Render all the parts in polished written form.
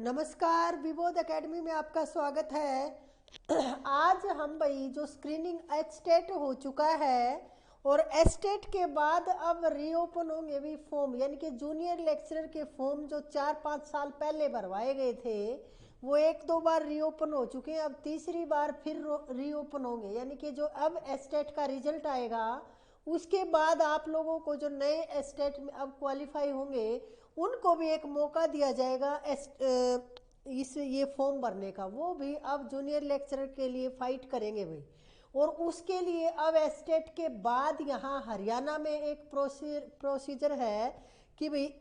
नमस्कार, विबोध एकेडमी में आपका स्वागत है। आज हम भाई जो स्क्रीनिंग एचटेट हो चुका है और एचटेट के बाद अब रीओपन होंगे भी फॉर्म, यानी कि जूनियर लेक्चरर के फॉर्म जो 4-5 साल पहले भरवाए गए थे वो एक दो बार रीओपन हो चुके हैं। अब तीसरी बार फिर रीओपन होंगे, यानी कि जो अब एचटेट का रिजल्ट आएगा उसके बाद आप लोगों को जो नए एचटेट में अब क्वालिफाई होंगे उनको भी एक मौका दिया जाएगा इस ये फॉर्म भरने का। वो भी अब जूनियर लेक्चरर के लिए फाइट करेंगे भाई। और उसके लिए अब एस्टेट के बाद यहाँ हरियाणा में एक प्रोसीजर है कि भाई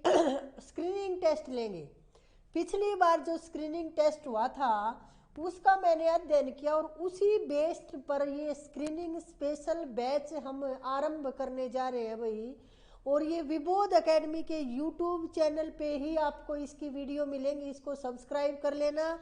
स्क्रीनिंग टेस्ट लेंगे। पिछली बार जो स्क्रीनिंग टेस्ट हुआ था उसका मैंने अध्ययन किया और उसी बेस्ड पर ये स्क्रीनिंग स्पेशल बैच हम आरंभ करने जा रहे हैं भाई। और ये विबोध एकेडमी के यूट्यूब चैनल पे ही आपको इसकी वीडियो मिलेंगी। इसको सब्सक्राइब कर लेना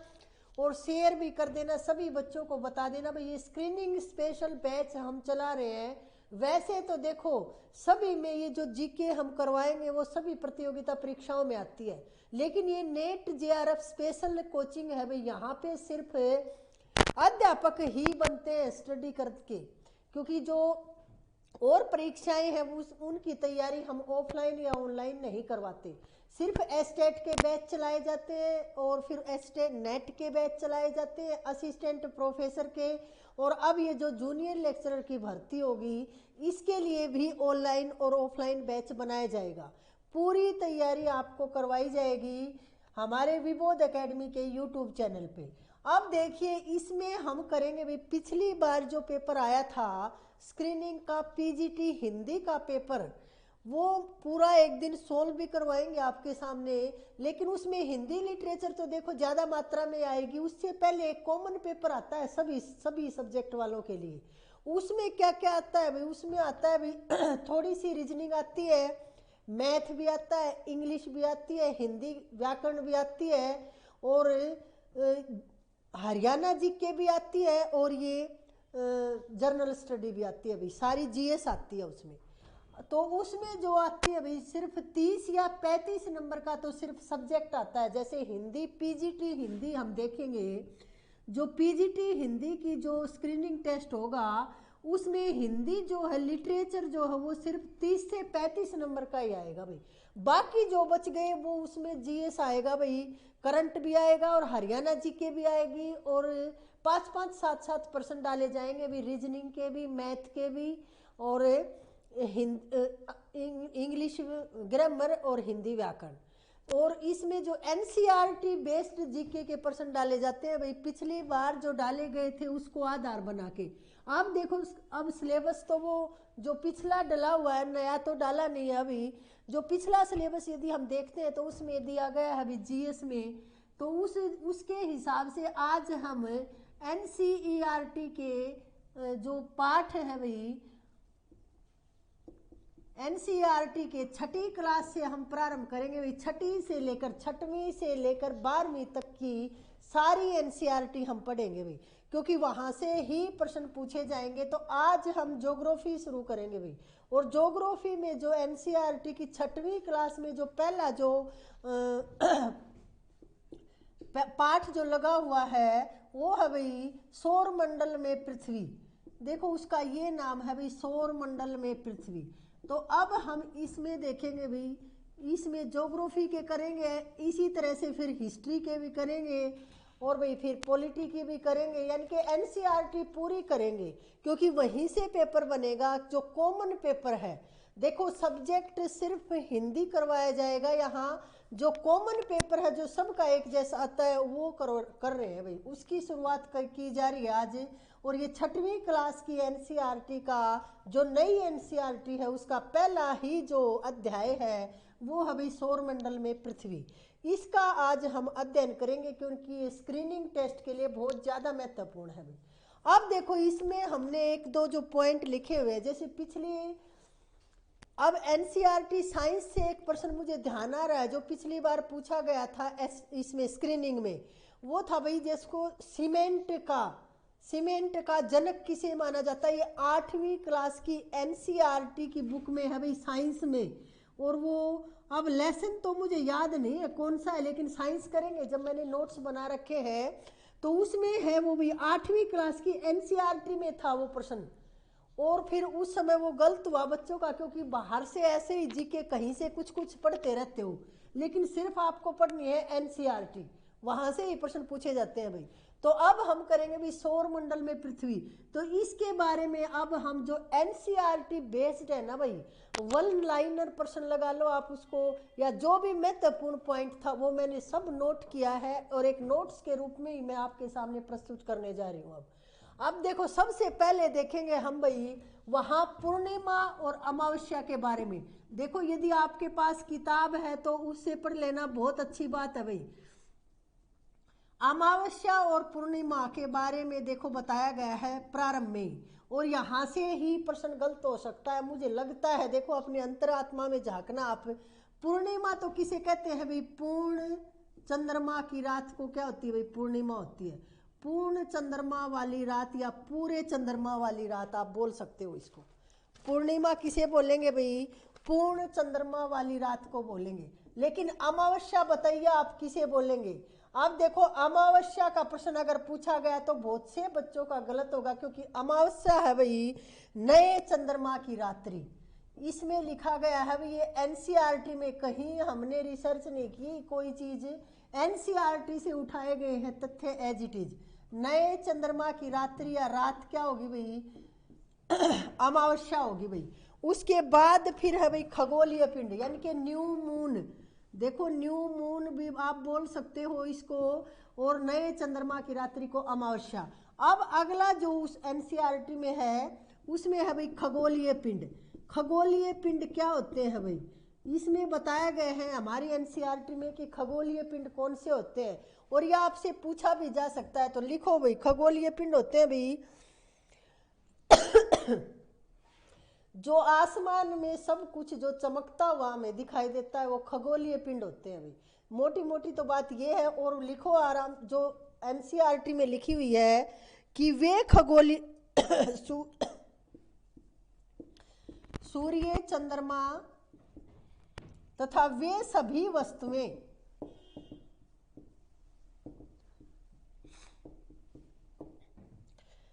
और शेयर भी कर देना, सभी बच्चों को बता देना भाई ये स्क्रीनिंग स्पेशल बैच हम चला रहे हैं। वैसे तो देखो सभी में ये जो जीके हम करवाएंगे वो सभी प्रतियोगिता परीक्षाओं में आती है, लेकिन ये नेट जेआरएफ स्पेशल कोचिंग है भाई। यहाँ पे सिर्फ अध्यापक ही बनते हैं स्टडी करके, क्योंकि जो और परीक्षाएं हैं उनकी तैयारी हम ऑफलाइन या ऑनलाइन नहीं करवाते। सिर्फ एस्टेट के बैच चलाए जाते हैं और फिर एस्टेट नेट के बैच चलाए जाते हैं, असिस्टेंट प्रोफेसर के। और अब ये जो जूनियर लेक्चरर की भर्ती होगी इसके लिए भी ऑनलाइन और ऑफलाइन बैच बनाया जाएगा। पूरी तैयारी आपको करवाई जाएगी हमारे विबोध एकेडमी के यूट्यूब चैनल पे। अब देखिए इसमें हम करेंगे भाई, पिछली बार जो पेपर आया था स्क्रीनिंग का पीजीटी हिंदी का पेपर, वो पूरा एक दिन सोल्व भी करवाएंगे आपके सामने। लेकिन उसमें हिंदी लिटरेचर तो देखो ज़्यादा मात्रा में आएगी। उससे पहले एक कॉमन पेपर आता है सभी सब्जेक्ट वालों के लिए। उसमें क्या क्या आता है भाई? उसमें आता है भाई थोड़ी सी रीजनिंग आती है, मैथ भी आता है, इंग्लिश भी आती है, हिंदी व्याकरण भी आती है, और हरियाणा जीके भी आती है, और ये जर्नल स्टडी भी आती है भाई। सारी जीएस आती है उसमें। तो उसमें जो आती है भाई सिर्फ 30 या 35 नंबर का तो सिर्फ सब्जेक्ट आता है। जैसे हिंदी, पीजीटी हिंदी हम देखेंगे, जो पीजीटी हिंदी की जो स्क्रीनिंग टेस्ट होगा उसमें हिंदी जो है लिटरेचर जो है वो सिर्फ 30 से 35 नंबर का ही आएगा भाई। बाकी जो बच गए वो उसमें जीएस आएगा भाई, करंट भी आएगा और हरियाणा जीके भी आएगी, और 5-5, 7-7% डाले जाएंगे भी, रीजनिंग के भी, मैथ के भी, और इंग्लिश ग्रामर और हिंदी व्याकरण। और इसमें जो एनसीईआरटी बेस्ड जीके के परसेंट डाले जाते हैं भाई, पिछली बार जो डाले गए थे उसको आधार बना के। आप देखो अब सिलेबस तो वो जो पिछला डला हुआ है, नया तो डाला नहीं है अभी। जो पिछला सिलेबस यदि हम देखते हैं तो उसमें दिया गया है अभी जीएस में, तो उसके हिसाब से आज हम एनसीईआरटी के जो पाठ है भाई, एनसीईआरटी के 6ठी क्लास से हम प्रारंभ करेंगे भाई। 6ठी से लेकर 6वीं से लेकर 12वीं तक की सारी एनसीईआरटी हम पढ़ेंगे भाई, क्योंकि वहाँ से ही प्रश्न पूछे जाएंगे। तो आज हम ज्योग्राफी शुरू करेंगे भाई। और ज्योग्राफी में जो एनसीईआरटी की 6वीं क्लास में जो पहला जो पाठ जो लगा हुआ है वो है भाई सौर मंडल में पृथ्वी। देखो उसका ये नाम है भाई, सौर मंडल में पृथ्वी। तो अब हम इसमें देखेंगे भाई, इसमें ज्योग्राफी के करेंगे, इसी तरह से फिर हिस्ट्री के भी करेंगे, और भाई फिर पॉलिटी की भी करेंगे, यानी कि एनसीईआरटी पूरी करेंगे, क्योंकि वहीं से पेपर बनेगा जो कॉमन पेपर है। देखो सब्जेक्ट सिर्फ हिंदी करवाया जाएगा यहाँ, जो कॉमन पेपर है जो सबका एक जैसा आता है वो कर रहे हैं भाई। उसकी शुरुआत की जा रही है आज। और ये 6वीं क्लास की एनसीईआरटी का जो नई एनसीईआरटी है उसका पहला ही जो अध्याय है वो है भाई सौरमंडल में पृथ्वी। इसका आज हम अध्ययन करेंगे क्योंकि ये स्क्रीनिंग टेस्ट के लिए बहुत ज़्यादा महत्वपूर्ण है भाई। अब देखो इसमें हमने एक दो जो पॉइंट लिखे हुए हैं, जैसे पिछली अब एनसीईआरटी साइंस से एक प्रश्न मुझे ध्यान आ रहा है जो पिछली बार पूछा गया था इसमें स्क्रीनिंग में, वो था भाई जिसको सीमेंट का जनक किसे माना जाता है। ये 8वीं क्लास की एनसीईआरटी की बुक में है भाई, साइंस में। और वो अब लेसन तो मुझे याद नहीं है कौन सा है, लेकिन साइंस करेंगे जब मैंने नोट्स बना रखे हैं तो उसमें है वो भी 8वीं क्लास की एनसीईआरटी में था वो प्रश्न। और फिर उस समय वो गलत हुआ बच्चों का, क्योंकि बाहर से ऐसे ही जीके कहीं से कुछ कुछ पढ़ते रहते हो, लेकिन सिर्फ आपको पढ़नी है एनसीईआरटी, वहां से ही प्रश्न पूछे जाते हैं भाई। तो अब हम करेंगे भी सौर मंडल में पृथ्वी, तो इसके बारे में अब हम जो एनसीईआरटी बेस्ड है ना भाई, वन लाइनर प्रश्न लगा लो आप उसको, या जो भी महत्वपूर्ण पॉइंट था वो मैंने सब नोट किया है और एक नोट्स के रूप में ही मैं आपके सामने प्रस्तुत करने जा रही हूँ। अब देखो सबसे पहले देखेंगे हम भाई वहां पूर्णिमा और अमावस्या के बारे में। देखो यदि आपके पास किताब है तो उससे पढ़ लेना, बहुत अच्छी बात है भाई। अमावस्या और पूर्णिमा के बारे में देखो बताया गया है प्रारंभ में, और यहां से ही प्रश्न गलत हो सकता है मुझे लगता है। देखो अपने अंतरात्मा में झांकना आप। पूर्णिमा तो किसे कहते हैं भाई? पूर्ण चंद्रमा की रात को क्या होती है भाई? पूर्णिमा होती है। पूर्ण चंद्रमा वाली रात या पूरे चंद्रमा वाली रात आप बोल सकते हो इसको। पूर्णिमा किसे बोलेंगे भाई? पूर्ण चंद्रमा वाली रात को बोलेंगे। लेकिन अमावस्या बताइए आप किसे बोलेंगे? अब देखो अमावस्या का प्रश्न अगर पूछा गया तो बहुत से बच्चों का गलत होगा, क्योंकि अमावस्या है भाई नए चंद्रमा की रात्रि। इसमें लिखा गया है भाई, ये एनसीईआरटी में, कहीं हमने रिसर्च नहीं की कोई चीज, एनसीईआरटी से उठाए गए हैं तथ्य एज इट इज। नए चंद्रमा की रात्रि या रात क्या होगी भाई? अमावस्या होगी भाई। उसके बाद फिर है भाई खगोलीय पिंड, यानी कि न्यू मून। देखो न्यू मून भी आप बोल सकते हो इसको, और नए चंद्रमा की रात्रि को अमावस्या। अब अगला जो उस एनसीईआरटी में है उसमें है भाई खगोलीय पिंड। खगोलीय पिंड क्या होते हैं भाई? इसमें बताया गया है हमारी एनसीईआरटी में कि खगोलीय पिंड कौन से होते हैं, और यह आपसे पूछा भी जा सकता है, तो लिखो भाई खगोलीय पिंड होते हैं भाई जो आसमान में सब कुछ जो चमकता हुआ हमें दिखाई देता है वो खगोलीय पिंड होते हैं भाई। मोटी मोटी तो बात ये है, और लिखो आराम जो एनसीईआरटी में लिखी हुई है कि वे खगोलीय सूर्य, चंद्रमा तथा वे सभी वस्तुएं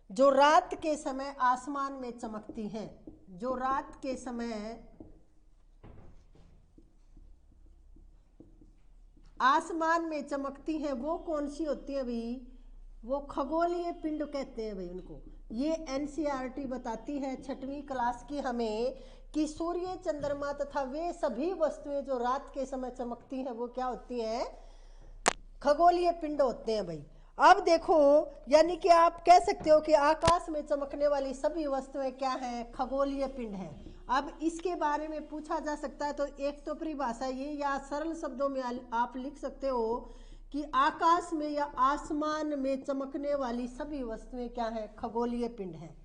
जो रात के समय आसमान में चमकती हैं, जो रात के समय आसमान में चमकती हैं वो कौन सी होती है भाई? वो खगोलीय पिंड कहते हैं भाई उनको। ये एनसीईआरटी बताती है 6वीं क्लास की हमें कि सूर्य, चंद्रमा तथा वे सभी वस्तुएं जो रात के समय चमकती हैं वो क्या होती हैं? खगोलीय पिंड होते हैं भाई। अब देखो यानी कि आप कह सकते हो कि आकाश में चमकने वाली सभी वस्तुएं क्या हैं? खगोलीय पिंड हैं। अब इसके बारे में पूछा जा सकता है, तो एक तो परिभाषा ये, या सरल शब्दों में आप लिख सकते हो कि आकाश में या आसमान में चमकने वाली सभी वस्तुएं क्या हैं? खगोलीय पिंड हैं।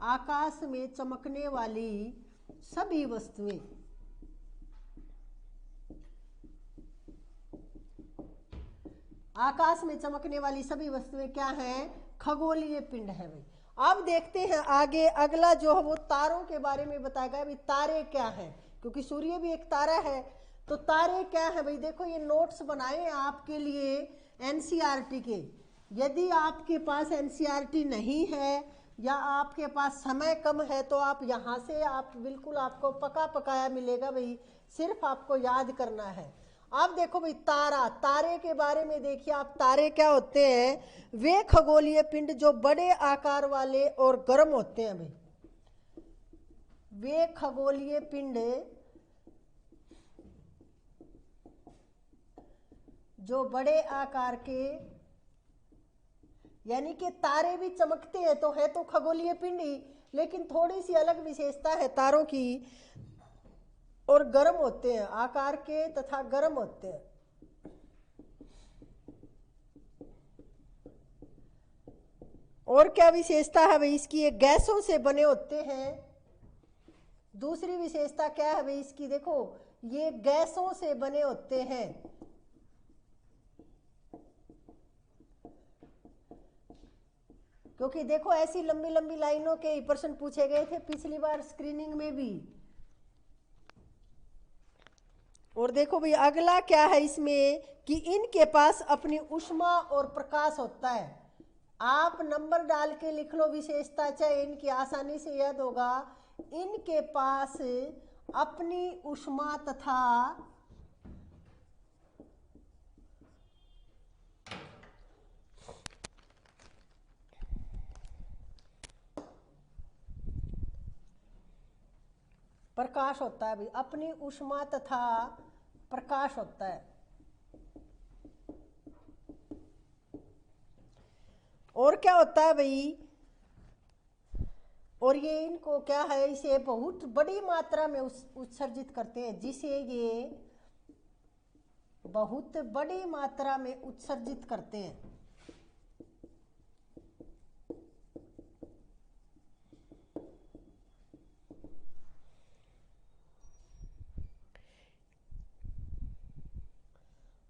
आकाश में चमकने वाली सभी वस्तुएं आकाश में चमकने वाली सभी वस्तुएं क्या हैं? खगोलीय पिंड है भाई। अब देखते हैं आगे अगला जो है वो तारों के बारे में बताया गया। भाई तारे क्या हैं? क्योंकि सूर्य भी एक तारा है, तो तारे क्या है भाई? देखो ये नोट्स बनाए हैं आपके लिए एनसीईआरटी के। यदि आपके पास एनसीईआरटी नहीं है या आपके पास समय कम है तो आप यहाँ से आप बिल्कुल आपको पका पकाया मिलेगा भाई, सिर्फ आपको याद करना है। अब देखो भाई तारा, तारे के बारे में देखिए आप, तारे क्या होते हैं? वे खगोलीय पिंड जो बड़े आकार वाले और गर्म होते हैं भाई। वे खगोलीय पिंड जो बड़े आकार के, यानी कि तारे भी चमकते हैं तो है तो खगोलीय पिंड ही, लेकिन थोड़ी सी अलग विशेषता है तारों की, और गर्म होते हैं, आकार के तथा गर्म होते हैं। और क्या विशेषता है भाई इसकी? ये गैसों से बने होते हैं। दूसरी विशेषता क्या है भाई इसकी? देखो ये गैसों से बने होते हैं। क्योंकि देखो ऐसी लंबी लंबी लाइनों के प्रश्न पूछे गए थे पिछली बार स्क्रीनिंग में भी। और देखो भाई अगला क्या है इसमें कि इनके पास अपनी ऊष्मा और प्रकाश होता है। आप नंबर डाल के लिख लो विशेषता, चाहे इनकी आसानी से याद होगा। इनके पास अपनी ऊष्मा तथा प्रकाश होता है भाई, अपनी ऊष्मा तथा प्रकाश होता है। और क्या होता है भाई, और ये इनको क्या है, इसे बहुत बड़ी मात्रा में उत्सर्जित करते हैं, जिसे ये बहुत बड़ी मात्रा में उत्सर्जित करते हैं।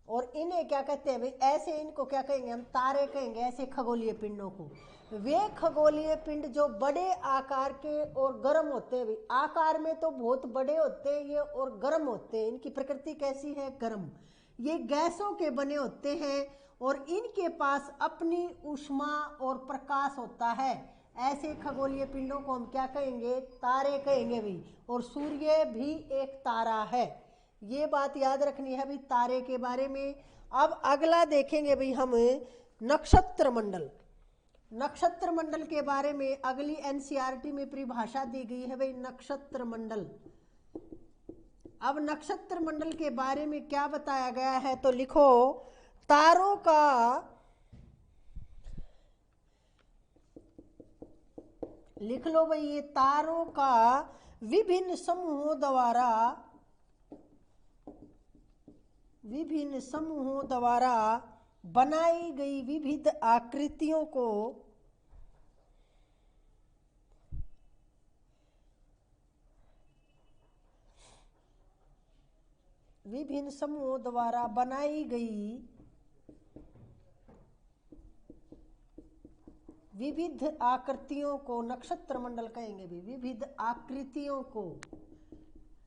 और इन्हें क्या कहते हैं भाई, ऐसे इनको क्या कहेंगे हम, तारे कहेंगे ऐसे खगोलीय पिंडों को। वे खगोलीय पिंड जो बड़े आकार के और गर्म होते हैं भाई, आकार में तो बहुत बड़े होते हैं ये और गर्म होते हैं। इनकी प्रकृति कैसी है, गर्म। ये गैसों के बने होते हैं और इनके पास अपनी ऊष्मा और प्रकाश होता है। ऐसे खगोलीय पिंडों को हम क्या कहेंगे, तारे कहेंगे भाई। और सूर्य भी एक तारा है, ये बात याद रखनी है भाई तारे के बारे में। अब अगला देखेंगे भाई हम नक्षत्र मंडल। नक्षत्र मंडल के बारे में अगली एनसीईआरटी में परिभाषा दी गई है भाई, नक्षत्र मंडल। अब नक्षत्र मंडल के बारे में क्या बताया गया है, तो लिखो तारों का लिख लो भाई, ये तारों का विभिन्न समूहों द्वारा बनाई गई विविध आकृतियों को विभिन्न समूहों द्वारा बनाई गई विविध आकृतियों को नक्षत्र मंडल कहेंगे भी। विविध आकृतियों को,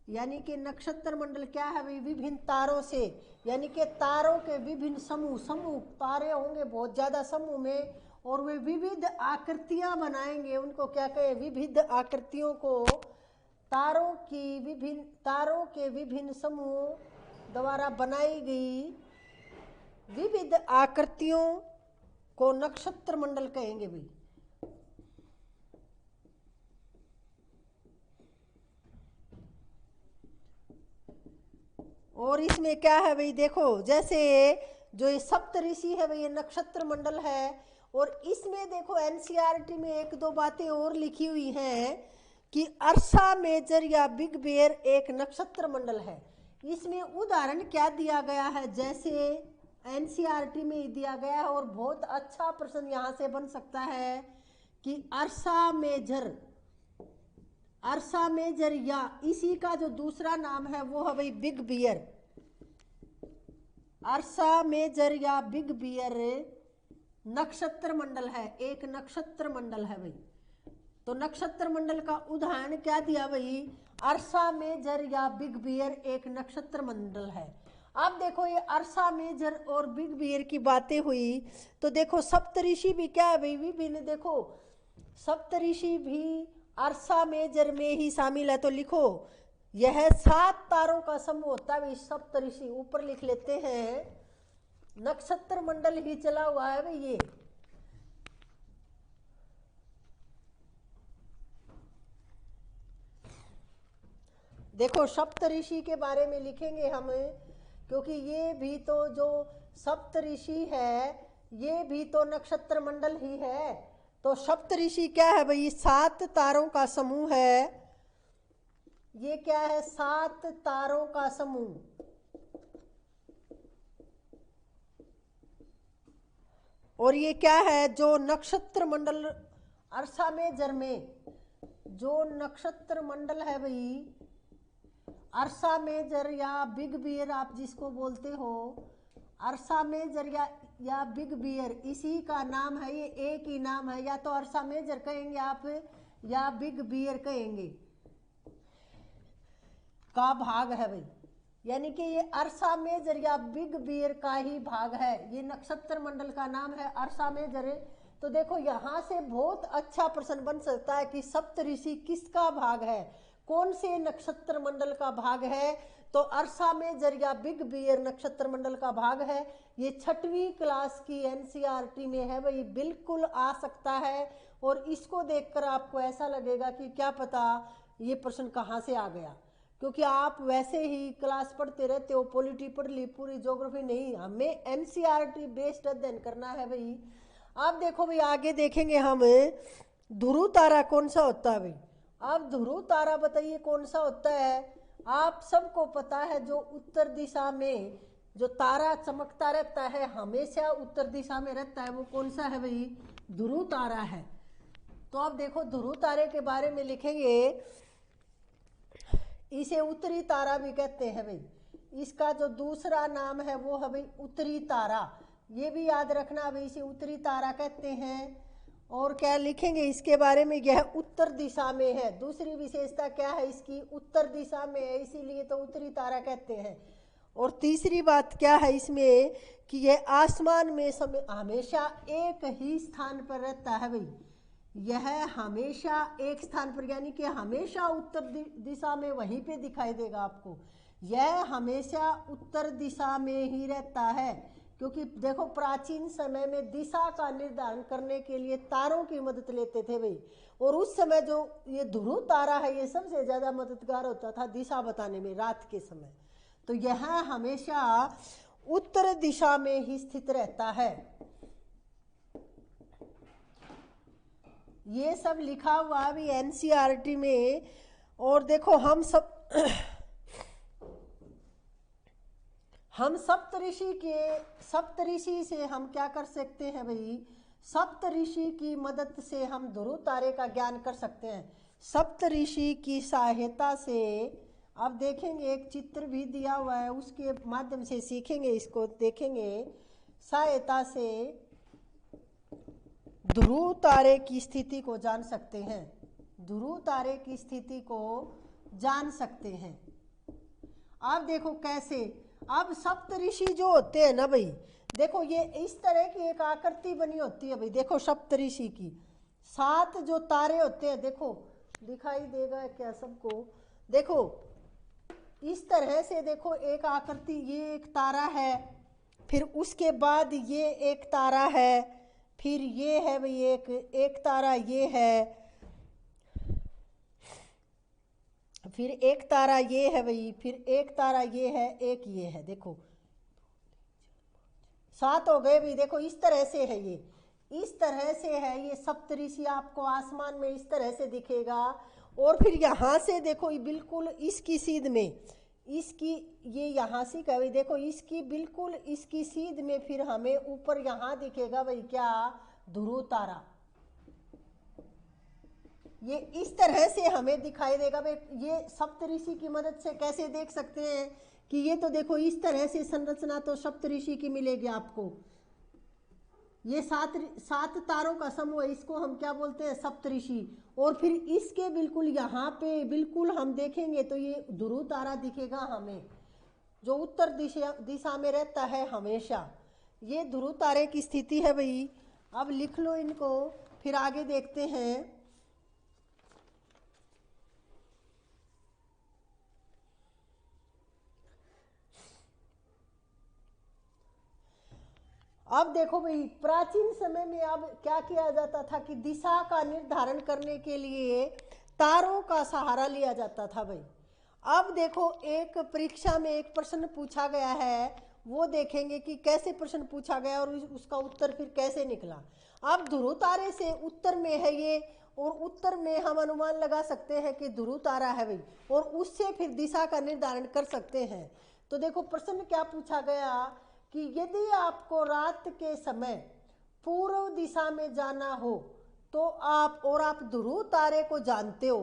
यानी कि नक्षत्र मंडल क्या है भाई, विभिन्न तारों से, यानी कि तारों के विभिन्न समूह तारे होंगे बहुत ज्यादा समूह में, और वे विविध आकृतियां बनाएंगे, उनको क्या कहें, विविध आकृतियों को। तारों के विभिन्न समूह द्वारा बनाई गई विविध आकृतियों को नक्षत्र मंडल कहेंगे भाई। और इसमें क्या है भाई, देखो जैसे जो ये सप्तऋषि है भाई, ये नक्षत्र मंडल है। और इसमें देखो एनसीईआरटी में एक दो बातें और लिखी हुई हैं कि अर्सा मेजर या बिग बेयर एक नक्षत्र मंडल है। इसमें उदाहरण क्या दिया गया है, जैसे एनसीईआरटी में दिया गया है, और बहुत अच्छा प्रश्न यहाँ से बन सकता है कि अर्सा मेजर या इसी का जो दूसरा नाम है वो है भाई बिग बियर। अर्सा मेजर या बिग बियर नक्षत्र मंडल है, एक नक्षत्र मंडल है भाई। तो नक्षत्र मंडल का उदाहरण क्या दिया भाई, अर्सा मेजर या बिग बियर एक नक्षत्र मंडल है। अब देखो ये अर्सा मेजर और बिग बियर की बातें हुई, तो देखो सप्तऋषि भी क्या है भाई, विभिन्न, देखो सप्तऋषि भी अर्सा मेजर में ही शामिल है। तो लिखो यह 7 तारों का समूह होता है सप्तऋषि। ऊपर लिख लेते हैं, नक्षत्र मंडल ही चला हुआ है भाई ये। देखो सप्तऋषि के बारे में लिखेंगे हम, क्योंकि ये भी तो जो सप्तऋषि है ये भी तो नक्षत्र मंडल ही है। तो सप्तऋषि क्या है भाई, 7 तारों का समूह है। ये क्या है, 7 तारों का समूह। और ये क्या है, जो नक्षत्र मंडल अर्सा मेजर में जो नक्षत्र मंडल है भाई, अर्सा मेजर या बिग बियर आप जिसको बोलते हो, अर्सा मेजर या बिग बियर, इसी का नाम है, ये एक ही नाम है। या तो अर्सा मेजर कहेंगे आप या बिग बियर कहेंगे, का भाग है भाई। यानी कि ये अर्सा मेजर या बिग बियर का ही भाग है। ये नक्षत्र मंडल का नाम है अर्सा मेजर। तो देखो यहाँ से बहुत अच्छा प्रश्न बन सकता है कि सप्तऋषि किसका भाग है, कौन से नक्षत्र मंडल का भाग है। तो अर्सा मेजर या बिग बियर नक्षत्र मंडल का भाग है। ये 6वीं क्लास की एनसीईआरटी में है भाई, बिल्कुल आ सकता है। और इसको देखकर आपको ऐसा लगेगा कि क्या पता ये प्रश्न कहाँ से आ गया, क्योंकि आप वैसे ही क्लास पढ़ते रहते हो, पॉलिटी पढ़ ली, पूरी ज्योग्राफी नहीं। हमें एनसीईआरटी बेस्ड अध्ययन करना है भाई। आप देखो भाई, आगे देखेंगे हम ध्रुव तारा कौन सा होता है भाई। अब ध्रुव तारा बताइए कौन सा होता है। आप सबको पता है जो उत्तर दिशा में जो तारा चमकता रहता है, हमेशा उत्तर दिशा में रहता है, वो कौन सा है भाई, ध्रुव तारा है। तो आप देखो ध्रुव तारे के बारे में लिखेंगे, इसे उत्तरी तारा भी कहते हैं भाई। इसका जो दूसरा नाम है वो है भाई उत्तरी तारा, ये भी याद रखना भाई, इसे उत्तरी तारा कहते हैं। और क्या लिखेंगे इसके बारे में, यह उत्तर दिशा में है। दूसरी विशेषता क्या है इसकी, उत्तर दिशा में है, इसीलिए तो उत्तरी तारा कहते हैं। और तीसरी बात क्या है इसमें कि यह आसमान में हमेशा एक ही स्थान पर रहता है भाई। यह हमेशा एक स्थान पर, यानी कि हमेशा उत्तर दिशा में वहीं पे दिखाई देगा आपको। यह हमेशा उत्तर दिशा में ही रहता है, क्योंकि देखो प्राचीन समय में दिशा का निर्धारण करने के लिए तारों की मदद लेते थे भाई। और उस समय जो ये ध्रुव तारा है ये सबसे ज़्यादा मददगार होता था दिशा बताने में रात के समय। तो यह हमेशा उत्तर दिशा में ही स्थित रहता है। ये सब लिखा हुआ भी एनसीईआरटी में। और देखो हम सप्तऋषि से हम क्या कर सकते हैं भाई, सप्तऋषि की मदद से हम ध्रुव तारे का ज्ञान कर सकते हैं। सप्तऋषि की सहायता से अब देखेंगे, एक चित्र भी दिया हुआ है, उसके माध्यम से सीखेंगे, इसको देखेंगे। सहायता से ध्रुव तारे की स्थिति को जान सकते हैं, ध्रुव तारे की स्थिति को जान सकते हैं। अब देखो कैसे, अब सप्तऋषि जो होते हैं ना भाई, देखो ये इस तरह की एक आकृति बनी होती है भाई। देखो सप्तऋषि की 7 जो तारे होते हैं, देखो दिखाई देगा क्या सबको, देखो इस तरह से देखो एक आकृति, ये एक तारा है, फिर उसके बाद ये एक तारा है, फिर ये है भाई एक तारा ये है, फिर एक तारा ये है भाई, फिर एक तारा ये है, एक ये है। देखो 7 हो गए भाई। देखो इस तरह से है, ये इस तरह से है, ये सप्तऋषि आपको आसमान में इस तरह से दिखेगा। और फिर यहाँ से देखो बिल्कुल इसकी सीध में, इसकी ये यहाँ से क्या भाई, देखो इसकी बिल्कुल इसकी सीध में फिर हमें ऊपर यहाँ दिखेगा भाई क्या, ध्रुव तारा। ये इस तरह से हमें दिखाई देगा भाई। ये सप्तऋषि की मदद से कैसे देख सकते हैं कि ये तो देखो इस तरह से संरचना तो सप्तऋषि की मिलेगी आपको। ये 7 तारों का समूह है, इसको हम क्या बोलते हैं, सप्तऋषि। और फिर इसके बिल्कुल यहाँ पे बिल्कुल हम देखेंगे तो ये ध्रुव तारा दिखेगा हमें, जो उत्तर दिशा में रहता है हमेशा। ये ध्रुव तारे की स्थिति है भाई। अब लिख लो इनको, फिर आगे देखते हैं। अब देखो भाई, प्राचीन समय में अब क्या किया जाता था कि दिशा का निर्धारण करने के लिए तारों का सहारा लिया जाता था भाई। अब देखो एक परीक्षा में एक प्रश्न पूछा गया है, वो देखेंगे कि कैसे प्रश्न पूछा गया और उसका उत्तर फिर कैसे निकला। अब ध्रुव तारे से उत्तर में है ये, और उत्तर में हम अनुमान लगा सकते हैं कि ध्रुव तारा है भाई, और उससे फिर दिशा का निर्धारण कर सकते हैं। तो देखो प्रश्न क्या पूछा गया कि यदि आपको रात के समय पूर्व दिशा में जाना हो तो आप ध्रुव तारे को जानते हो,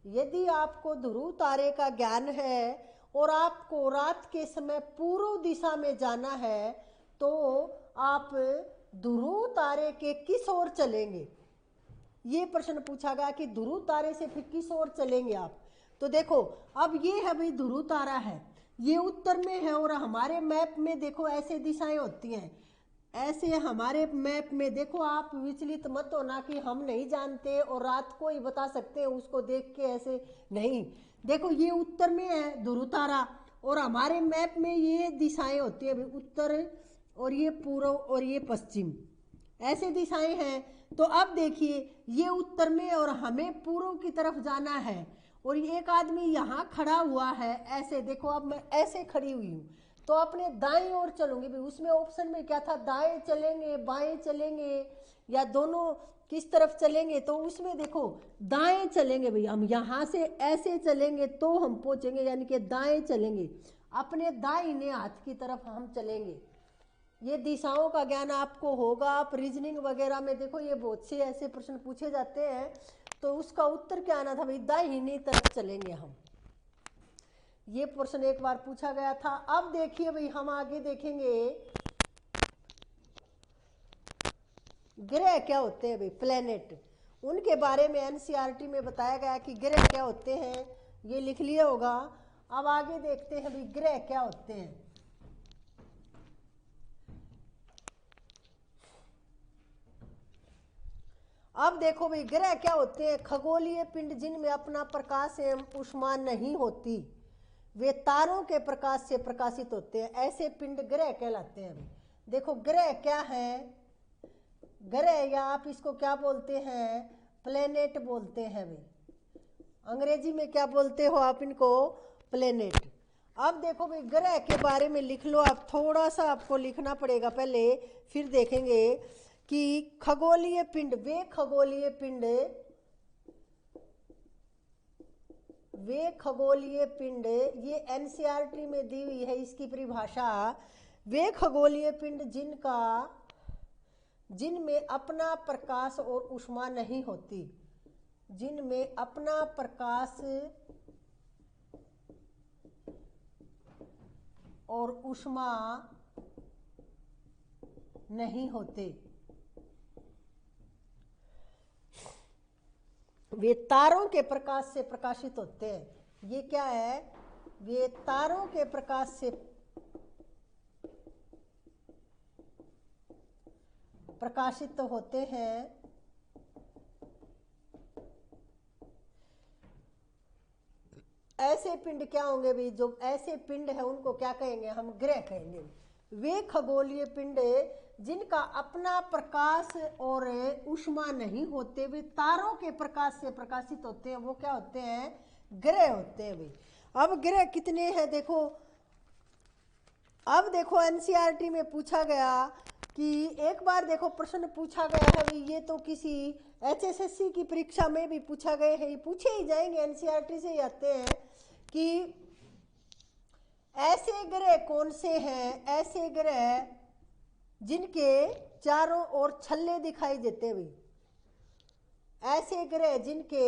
यदि आपको ध्रुव तारे का ज्ञान है और आपको रात के समय पूर्व दिशा में जाना है तो आप ध्रुव तारे के किस ओर चलेंगे। ये प्रश्न पूछा गया कि ध्रुव तारे से फिर किस ओर चलेंगे आप। तो देखो अब ये है भाई ध्रुव तारा है, ये उत्तर में है और हमारे मैप में देखो ऐसे दिशाएं होती हैं। ऐसे हमारे मैप में देखो, आप विचलित मत होना कि हम नहीं जानते और रात को ही बता सकते हैं उसको देख के, ऐसे नहीं। देखो ये उत्तर में है ध्रुव तारा और हमारे मैप में ये दिशाएं होती है उत्तर और ये पूर्व और ये पश्चिम, ऐसे दिशाएं हैं। तो अब देखिए ये उत्तर में और हमें पूर्व की तरफ जाना है और एक आदमी यहाँ खड़ा हुआ है ऐसे। देखो अब मैं ऐसे खड़ी हुई हूँ तो अपने दाएं ओर चलूंगी भाई। उसमें ऑप्शन में क्या था, दाएं चलेंगे बाएं चलेंगे या दोनों किस तरफ चलेंगे, तो उसमें देखो दाएं चलेंगे भाई। हम यहाँ से ऐसे चलेंगे तो हम पहुंचेंगे, यानी कि दाएं चलेंगे, अपने दाहिने हाथ की तरफ हम चलेंगे। ये दिशाओं का ज्ञान आपको होगा। आप रीजनिंग वगैरह में देखो ये बहुत से ऐसे प्रश्न पूछे जाते हैं, तो उसका उत्तर क्या आना था भाई, दाहिनी तरफ चलेंगे हम। ये प्रश्न एक बार पूछा गया था। अब देखिए भाई हम आगे देखेंगे ग्रह क्या होते हैं भाई, प्लेनेट, उनके बारे में एनसीईआरटी में बताया गया कि ग्रह क्या होते हैं, ये लिख लिया होगा। अब आगे देखते हैं भाई ग्रह क्या होते हैं। अब देखो भाई ग्रह क्या होते हैं, खगोलीय पिंड जिनमें अपना प्रकाश एवं ऊष्मा नहीं होती, वे तारों के प्रकाश से प्रकाशित होते हैं, ऐसे पिंड ग्रह कहलाते हैं। देखो ग्रह क्या है, ग्रह या आप इसको क्या बोलते हैं, प्लेनेट बोलते हैं भाई। अंग्रेजी में क्या बोलते हो आप इनको, प्लेनेट। अब देखो भाई ग्रह के बारे में लिख लो आप, थोड़ा सा आपको लिखना पड़ेगा पहले, फिर देखेंगे कि खगोलीय पिंड, वे खगोलीय पिंड, वे खगोलीय पिंड, ये एनसीईआरटी में दी हुई है इसकी परिभाषा। वे खगोलीय पिंड जिनमें अपना प्रकाश और ऊष्मा नहीं होती, जिनमें अपना प्रकाश और ऊष्मा नहीं होते, वे तारों के प्रकाश से प्रकाशित होते हैं। ये क्या है, वे तारों के प्रकाश से प्रकाशित होते हैं। ऐसे पिंड क्या होंगे भाई, जो ऐसे पिंड है उनको क्या कहेंगे हम, ग्रह कहेंगे। वे खगोलीय पिंड जिनका अपना प्रकाश और ऊष्मा नहीं होते, वे तारों के प्रकाश से प्रकाशित होते हैं, वो क्या होते हैं, ग्रह होते हैं भाई। अब ग्रह कितने हैं देखो, अब देखो एनसीईआरटी में पूछा गया कि एक बार देखो प्रश्न पूछा गया है भाई, ये तो किसी एचएसएससी की परीक्षा में भी पूछा गए हैं, ये पूछे ही जाएंगे, एनसीईआरटी से ही आते हैं कि ऐसे ग्रह कौन से हैं, ऐसे ग्रह जिनके चारों ओर छल्ले दिखाई देते हैं भाई, ऐसे ग्रह जिनके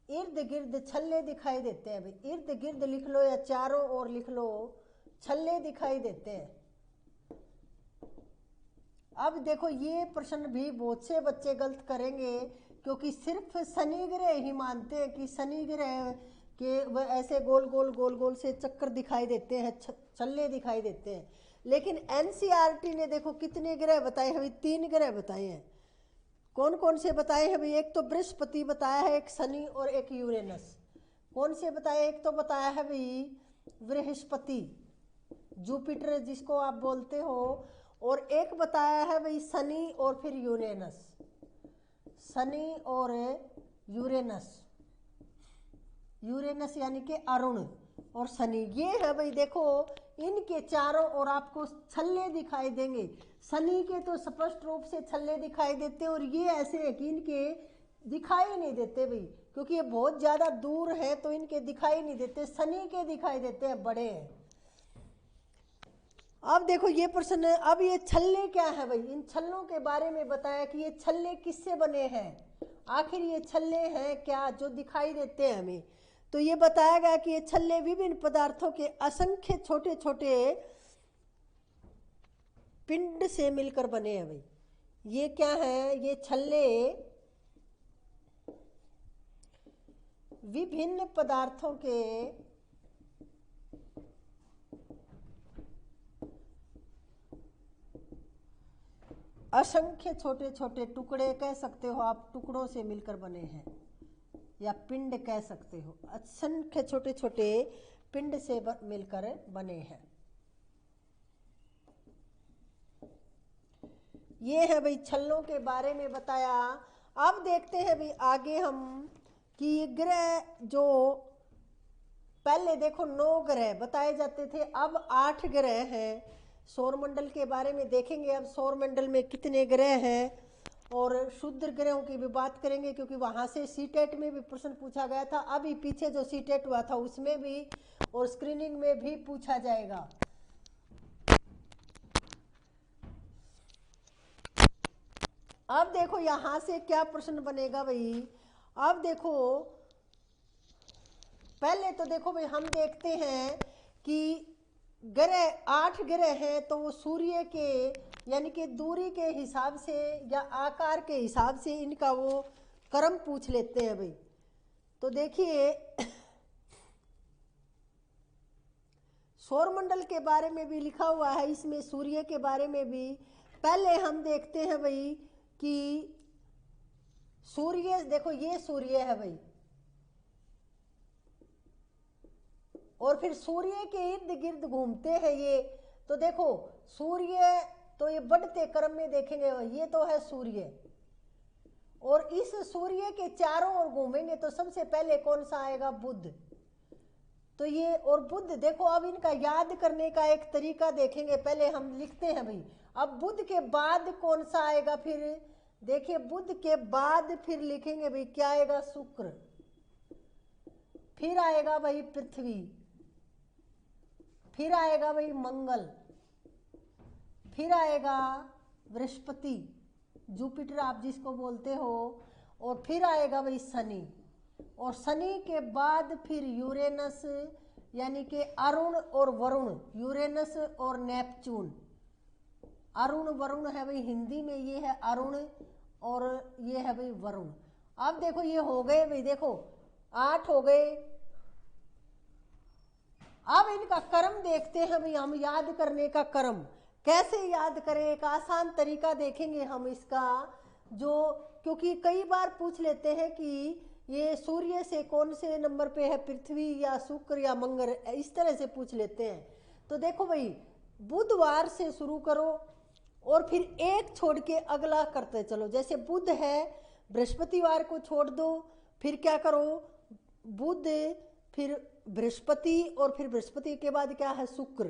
इर्द गिर्द छल्ले दिखाई देते हैं भाई। इर्द गिर्द लिख लो या चारों ओर लिख लो, छल्ले दिखाई देते हैं। अब देखो ये प्रश्न भी बहुत से बच्चे गलत करेंगे, क्योंकि सिर्फ शनि ग्रह ही मानते हैं कि शनि ग्रह के वह ऐसे गोल गोल गोल गोल से चक्कर दिखाई देते हैं, छल्ले दिखाई देते हैं। लेकिन एनसीईआरटी ने देखो कितने ग्रह बताए हैं, 3 ग्रह बताए हैं। कौन कौन से बताए हैं भाई, एक तो बृहस्पति बताया है, एक शनि और एक यूरेनस। कौन से बताए, एक तो बताया है भाई बृहस्पति, जुपिटर जिसको आप बोलते हो, और एक बताया है भाई शनि और फिर यूरेनस, शनि और यूरेनस, यूरेनस यानी कि अरुण और शनि, ये है भाई। देखो इनके चारों ओर आपको छल्ले दिखाई देंगे, शनि के तो स्पष्ट रूप से छल्ले दिखाई देते हैं, और ये ऐसे है कि इनके दिखाई नहीं देते भाई, क्योंकि ये बहुत ज़्यादा दूर है तो इनके दिखाई नहीं देते, शनि के दिखाई देते हैं, बड़े हैं। अब देखो ये प्रश्न, अब ये छल्ले क्या है भाई, इन छल्लों के बारे में बताया कि ये छल्ले किससे बने हैं, आखिर ये छल्ले हैं क्या जो दिखाई देते हैं हमें। तो ये बताया गया कि ये छल्ले विभिन्न पदार्थों के असंख्य छोटे छोटे पिंड से मिलकर बने हैं भाई। ये क्या है, ये छल्ले विभिन्न पदार्थों के असंख्य छोटे छोटे टुकड़े कह सकते हो आप, टुकड़ों से मिलकर बने हैं, या पिंड कह सकते हो, असंख्य छोटे छोटे पिंड से मिलकर बने हैं। ये है भाई छल्लों के बारे में बताया। अब देखते हैं भाई आगे हम कि ग्रह जो पहले देखो 9 ग्रह बताए जाते थे, अब 8 ग्रह हैं। सौरमंडल के बारे में देखेंगे अब सौरमंडल में कितने ग्रह हैं, और शुद्ध ग्रहों की भी बात करेंगे क्योंकि वहां से सीटेट में भी प्रश्न पूछा गया था। अभी पीछे जो सीटेट हुआ था उसमें भी और स्क्रीनिंग में भी पूछा जाएगा। अब देखो यहां से क्या प्रश्न बनेगा भाई। अब देखो पहले तो देखो भाई हम देखते हैं कि ग्रह 8 ग्रह हैं, तो वो सूर्य के यानी कि दूरी के हिसाब से या आकार के हिसाब से इनका वो क्रम पूछ लेते हैं भाई। तो देखिए सौरमंडल के बारे में भी लिखा हुआ है, इसमें सूर्य के बारे में भी। पहले हम देखते हैं भाई कि सूर्य, देखो ये सूर्य है भाई, और फिर सूर्य के इर्द गिर्द घूमते हैं ये। तो देखो सूर्य तो ये बढ़ते क्रम में देखेंगे, ये तो है सूर्य, और इस सूर्य के चारों ओर घूमेंगे तो सबसे पहले कौन सा आएगा, बुध। तो ये और बुध देखो, अब इनका याद करने का एक तरीका देखेंगे। पहले हम लिखते हैं भाई, अब बुध के बाद कौन सा आएगा, फिर देखिए बुध के बाद फिर लिखेंगे भाई क्या आएगा, शुक्र, फिर आएगा भाई पृथ्वी, फिर आएगा भाई मंगल, फिर आएगा बृहस्पति, जुपिटर आप जिसको बोलते हो, और फिर आएगा भाई शनि, और शनि के बाद फिर यूरेनस यानी कि अरुण और वरुण, यूरेनस और नेपच्यून। अरुण वरुण है भाई हिंदी में, ये है अरुण और ये है भाई वरुण। अब देखो ये हो गए भाई, देखो 8 हो गए। अब इनका क्रम देखते हैं भाई, हम याद करने का क्रम कैसे याद करें, एक आसान तरीका देखेंगे हम इसका, जो क्योंकि कई बार पूछ लेते हैं कि ये सूर्य से कौन से नंबर पे है, पृथ्वी या शुक्र या मंगल, इस तरह से पूछ लेते हैं। तो देखो भाई बुधवार से शुरू करो और फिर एक छोड़ के अगला करते चलो। जैसे बुध है, बृहस्पतिवार को छोड़ दो, फिर क्या करो, बुध फिर बृहस्पति, और फिर बृहस्पति के बाद क्या है, शुक्र।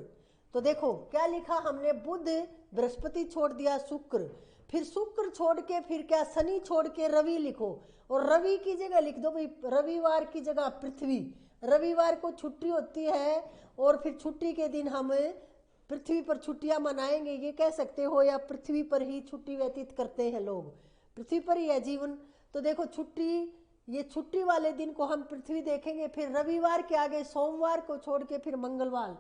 तो देखो क्या लिखा हमने, बुध बृहस्पति छोड़ दिया, शुक्र, फिर शुक्र छोड़ के फिर क्या, शनि छोड़ के रवि लिखो, और रवि की जगह लिख दो भाई रविवार की जगह पृथ्वी। रविवार को छुट्टी होती है और फिर छुट्टी के दिन हम पृथ्वी पर छुट्टियां मनाएंगे, ये कह सकते हो, या पृथ्वी पर ही छुट्टी व्यतीत करते हैं लोग, पृथ्वी पर ही है जीवन। तो देखो छुट्टी, ये छुट्टी वाले दिन को हम पृथ्वी देखेंगे। फिर रविवार के आगे सोमवार को छोड़ के फिर मंगलवार,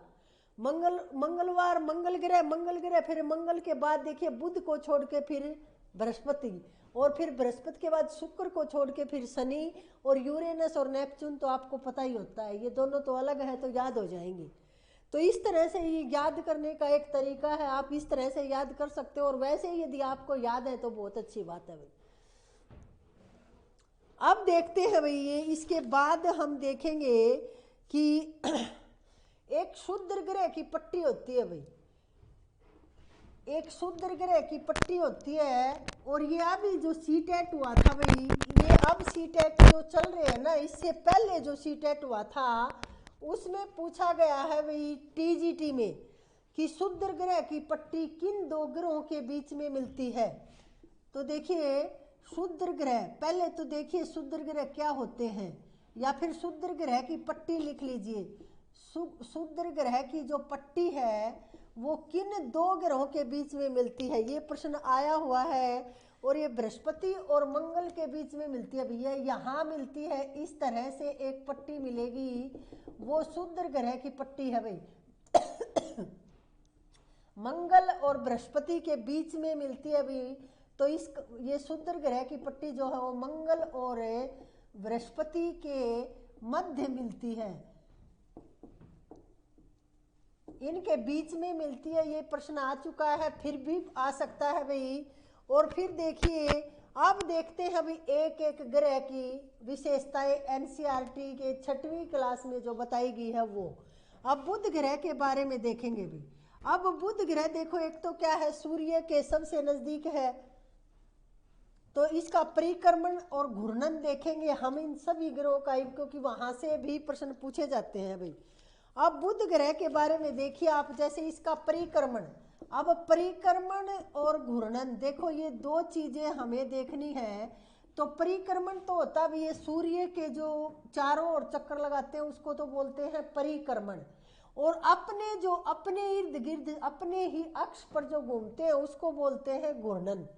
मंगलवार मंगल ग्रह, फिर मंगल के बाद देखिए बुध को छोड़ के फिर बृहस्पति, और फिर बृहस्पति के बाद शुक्र को छोड़ के फिर शनि, और यूरेनस और नेपच्यून तो आपको पता ही होता है, ये दोनों तो अलग है तो याद हो जाएंगे। तो इस तरह से ये याद करने का एक तरीका है, आप इस तरह से याद कर सकते हो, और वैसे ही यदि आपको याद है तो बहुत अच्छी बात है भाई। अब देखते हैं भाई ये, इसके बाद हम देखेंगे कि एक शुद्ध ग्रह की पट्टी होती है भाई, एक शुद्ध ग्रह की पट्टी होती है, और ये अभी जो सीटेट हुआ था भाई, ये अब सीटेट जो चल रहे हैं ना, इससे पहले जो सीटेट हुआ था उसमें पूछा गया है भाई टीजीटी में कि शुद्ध ग्रह की पट्टी किन 2 ग्रहों के बीच में मिलती है। तो देखिए शुद्ध ग्रह, पहले तो देखिए शुद्ध ग्रह क्या होते हैं, या फिर शुद्ध ग्रह की पट्टी लिख लीजिए। शुद्ध ग्रह की जो पट्टी है वो किन 2 ग्रहों के बीच में मिलती है, ये प्रश्न आया हुआ है, और ये बृहस्पति और मंगल के बीच में मिलती है भैया, यहाँ मिलती है, इस तरह से एक पट्टी मिलेगी, वो शुद्ध ग्रह की पट्टी है भाई। मंगल और बृहस्पति के बीच में मिलती है भाई, तो ये शुद्ध ग्रह की पट्टी जो है वो मंगल और बृहस्पति के मध्य मिलती है, इनके बीच में मिलती है। ये प्रश्न आ चुका है, फिर भी आ सकता है भाई। और फिर देखिए, अब देखते हैं भाई एक एक ग्रह की विशेषताएं एनसीईआरटी के 6वीं क्लास में जो बताई गई है वो। अब बुध ग्रह के बारे में देखेंगे भी। अब बुध ग्रह देखो, एक तो क्या है, सूर्य के सबसे नजदीक है, तो इसका परिक्रमण और घूर्णन देखेंगे हम इन सभी ग्रहों का, क्योंकि वहां से भी प्रश्न पूछे जाते हैं भाई। अब बुध ग्रह के बारे में देखिए आप, जैसे इसका परिक्रमण। अब परिक्रमण और घूर्णन देखो, ये दो चीजें हमें देखनी है। तो परिक्रमण तो होता भी ये सूर्य के जो चारों ओर चक्कर लगाते हैं उसको तो बोलते हैं परिक्रमण, और अपने इर्द गिर्द अपने ही अक्ष पर जो घूमते हैं उसको बोलते हैं घूर्णन।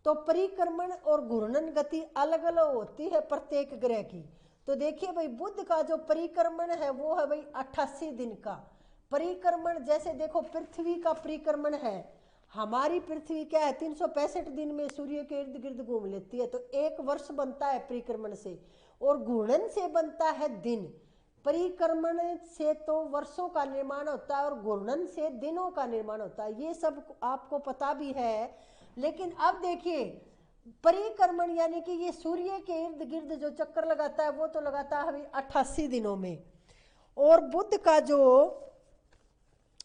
तो परिक्रमण और घूर्णन गति अलग अलग होती है प्रत्येक ग्रह की। तो देखिए भाई, बुध का जो परिक्रमण है वो है भाई 88 दिन का परिक्रमण। जैसे देखो पृथ्वी का परिक्रमण है, हमारी पृथ्वी क्या है 365 दिन में सूर्य के इर्द गिर्द घूम लेती है, तो 1 वर्ष बनता है परिक्रमण से। और घूर्णन से बनता है दिन। परिक्रमण से तो वर्षों का निर्माण होता है और घूर्णन से दिनों का निर्माण होता है, ये सब आपको पता भी है। लेकिन अब देखिए, परिक्रमण यानी कि ये सूर्य के इर्द गिर्द जो चक्कर लगाता है वो तो लगाता है अभी 88 दिनों में। और बुध का जो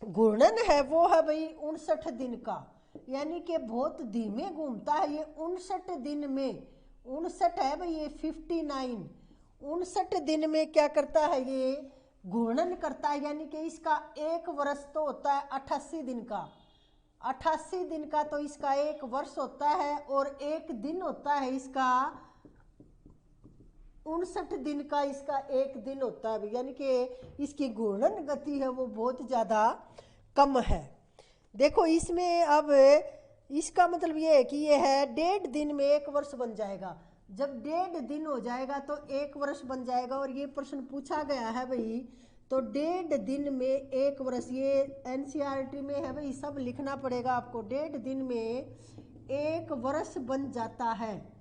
घूर्णन है वो है भाई 59 दिन का, यानी कि बहुत धीमे घूमता है ये 59 दिन में। 59 है भाई, ये 59, 59 दिन में क्या करता है ये घूर्णन करता है। यानी कि इसका 1 वर्ष तो होता है 88 दिन का, 88 दिन का तो इसका 1 वर्ष होता है, और 1 दिन होता है इसका 59 दिन का, इसका 1 दिन होता है। यानी कि इसकी घूर्णन गति है वो बहुत ज़्यादा कम है। देखो इसमें अब इसका मतलब ये है कि ये है 1.5 दिन में 1 वर्ष बन जाएगा। जब 1.5 दिन हो जाएगा तो 1 वर्ष बन जाएगा। और ये प्रश्न पूछा गया है भाई, तो 1.5 दिन में 1 वर्ष, ये एनसीईआरटी में है भाई, सब लिखना पड़ेगा आपको। 1.5 दिन में 1 वर्ष बन जाता है।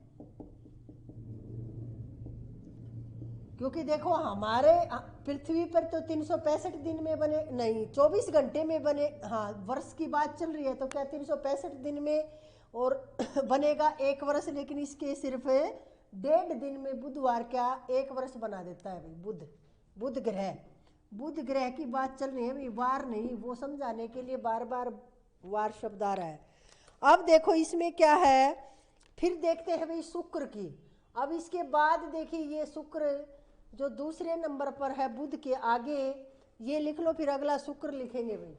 क्योंकि देखो हमारे पृथ्वी पर तो 365 दिन में बने नहीं, 24 घंटे में बने। हाँ, वर्ष की बात चल रही है तो क्या 365 दिन में और बनेगा 1 वर्ष, लेकिन इसके सिर्फ 1.5 दिन में बुधवार क्या 1 वर्ष बना देता है भाई। बुध ग्रह की बात चल रही है भाई, वार नहीं, वो समझाने के लिए बार बार वार शब्द आ रहा है। अब देखो इसमें क्या है, फिर देखते हैं भाई शुक्र की। अब इसके बाद देखिए ये शुक्र जो दूसरे नंबर पर है बुध के आगे, ये लिख लो, फिर अगला शुक्र लिखेंगे भाई,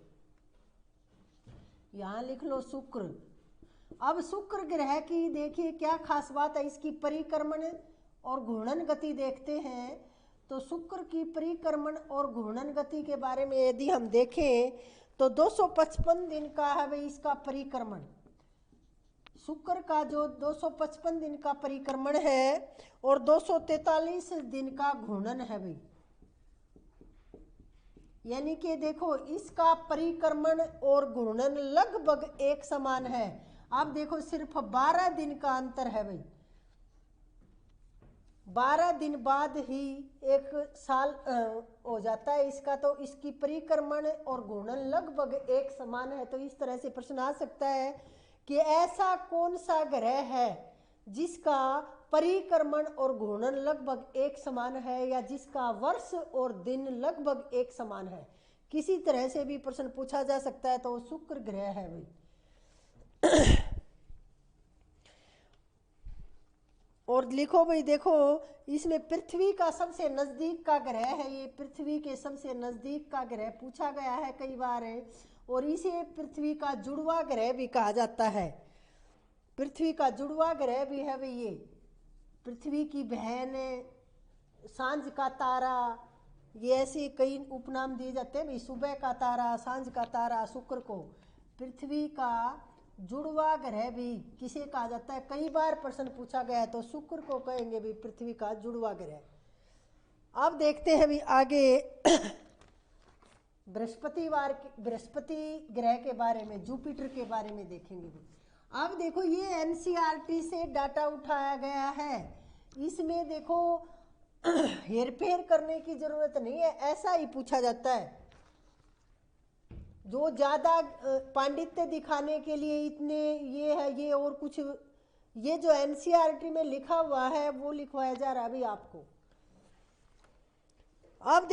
यहां लिख लो शुक्र। अब शुक्र ग्रह की देखिए क्या खास बात है, इसकी परिक्रमण और घूर्णन गति देखते हैं। तो शुक्र की परिक्रमण और घूर्णन गति के बारे में यदि हम देखें तो 255 दिन का है भाई इसका परिक्रमण। शुक्र का जो 255 दिन का परिक्रमण है और 243 दिन का घूर्णन है भाई। यानी कि देखो इसका परिक्रमण और घूर्णन लगभग एक समान है। आप देखो सिर्फ 12 दिन का अंतर है भाई, 12 दिन बाद ही 1 साल हो जाता है इसका। तो इसकी परिक्रमण और घूर्णन लगभग एक समान है। तो इस तरह से प्रश्न आ सकता है कि ऐसा कौन सा ग्रह है जिसका परिक्रमण और घूर्णन लगभग एक समान है, या जिसका वर्ष और दिन लगभग एक समान है। किसी तरह से भी प्रश्न पूछा जा सकता है, तो वो शुक्र ग्रह है भाई। और लिखो भाई, देखो इसमें पृथ्वी का सबसे नजदीक का ग्रह है, ये पृथ्वी के सबसे नजदीक का ग्रह पूछा गया है कई बार है, और इसे पृथ्वी का जुड़वा ग्रह भी कहा जाता है। पृथ्वी का जुड़वा ग्रह भी है भाई ये, पृथ्वी की बहन, सांझ का तारा, ये ऐसे कई उपनाम दिए जाते हैं भाई। सुबह का तारा, सांझ का तारा, शुक्र को पृथ्वी का जुड़वा ग्रह भी किसे कहा जाता है, कई बार प्रश्न पूछा गया है, तो शुक्र को कहेंगे भी पृथ्वी का जुड़वा ग्रह। अब देखते हैं भी आगे बृहस्पति ग्रह के बारे में, जुपिटर के बारे में देखेंगे भी। अब देखो ये एनसीईआरटी से डाटा उठाया गया है, इसमें देखो हेरफेर करने की जरूरत नहीं है, ऐसा ही पूछा जाता है। जो ज्यादा पांडित्य दिखाने के लिए इतने ये है, ये और कुछ, ये जो एनसीईआरटी में लिखा हुआ है वो लिखवाया जा रहा है अभी आपको। अब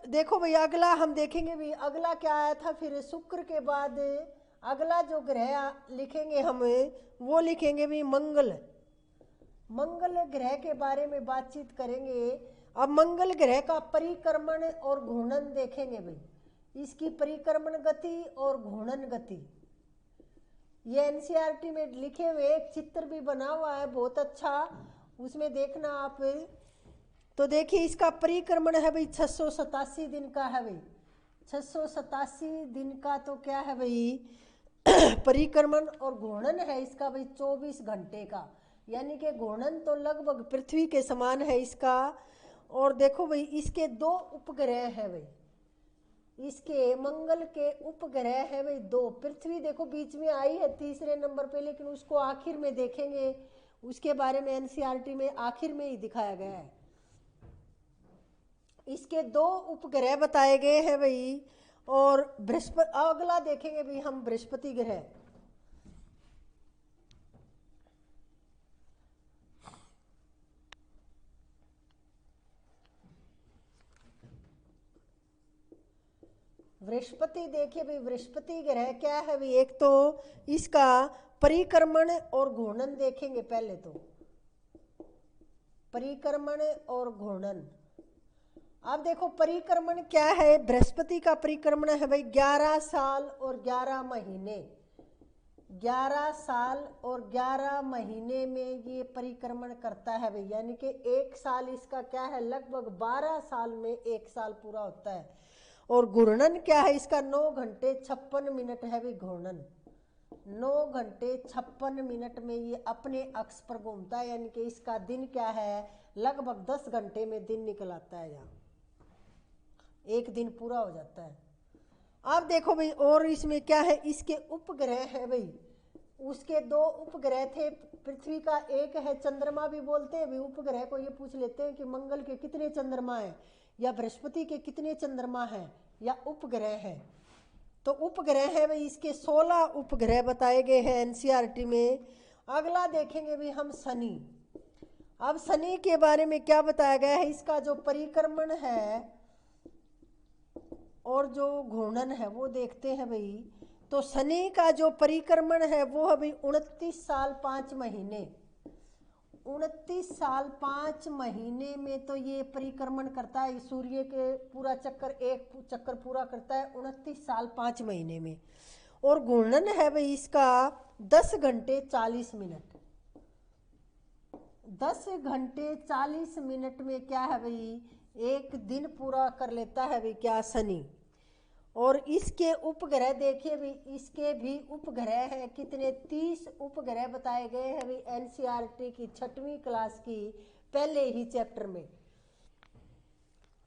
देखो भाई, अगला हम देखेंगे भाई, अगला क्या आया था फिर शुक्र के बाद। अगला जो ग्रह लिखेंगे हम, वो लिखेंगे भाई मंगल। मंगल ग्रह के बारे में बातचीत करेंगे। अब मंगल ग्रह का परिक्रमण और घूर्णन देखेंगे भाई, इसकी परिक्रमण गति और घूर्णन गति। ये एनसीईआरटी में लिखे हुए, एक चित्र भी बना हुआ है बहुत अच्छा, उसमें देखना आप। तो देखिए इसका परिक्रमण है भाई 687 दिन का है भाई, 687 दिन का। तो क्या है भाई परिक्रमण, और घूर्णन है इसका भाई 24 घंटे का, यानी कि घूर्णन तो लगभग पृथ्वी के समान है इसका। और देखो भाई इसके 2 उपग्रह है भाई, इसके मंगल के उपग्रह है भाई 2। पृथ्वी देखो बीच में आई है तीसरे नंबर पे, लेकिन उसको आखिर में देखेंगे, उसके बारे में एनसीईआरटी में आखिर में ही दिखाया गया है। इसके 2 उपग्रह बताए गए हैं भाई। और बृहस्पति, अगला देखेंगे भाई हम बृहस्पति ग्रह। बृहस्पति देखिए भाई, बृहस्पति ग्रह क्या है भाई, एक तो इसका परिक्रमण और घूर्णन देखेंगे पहले। तो परिक्रमण और घूर्णन, अब देखो परिक्रमण क्या है, बृहस्पति का परिक्रमण है भाई 11 साल और 11 महीने। 11 साल और 11 महीने में ये परिक्रमण करता है भाई, यानी कि 1 साल इसका क्या है, लगभग 12 साल में 1 साल पूरा होता है। और घूर्णन क्या है इसका, 9 घंटे 56 मिनट है भाई घूर्णन। 9 घंटे 56 मिनट में ये अपने अक्ष पर घूमता है, यानी कि इसका दिन क्या है, लगभग 10 घंटे में दिन निकल आता है, यहाँ 1 दिन पूरा हो जाता है। अब देखो भाई, और इसमें क्या है, इसके उपग्रह है भाई, उसके 2 उपग्रह थे। पृथ्वी का एक है, चंद्रमा भी बोलते हैं भाई उपग्रह को। ये पूछ लेते हैं कि मंगल के कितने चंद्रमा हैं, या बृहस्पति के कितने चंद्रमा हैं, या उपग्रह हैं। तो उपग्रह है भाई, इसके 16 उपग्रह बताए गए हैं एनसीईआरटी में। अगला देखेंगे भाई हम शनि। अब शनि के बारे में क्या बताया गया है, इसका जो परिक्रमण है और जो घूर्णन है वो देखते हैं भाई। तो शनि का जो परिक्रमण है वो है भाई 29 साल 5 महीने। 29 साल 5 महीने में तो ये परिक्रमण करता है, सूर्य के पूरा चक्कर, एक चक्कर पूरा करता है 29 साल 5 महीने में। और घूर्णन है भाई इसका 10 घंटे 40 मिनट। 10 घंटे 40 मिनट में क्या है भाई, 1 दिन पूरा कर लेता है भाई क्या, शनि। और इसके उपग्रह देखिए भी, इसके भी उपग्रह हैं कितने, 30 उपग्रह बताए गए हैं भी एनसीईआरटी की 6वीं क्लास की पहले ही चैप्टर में।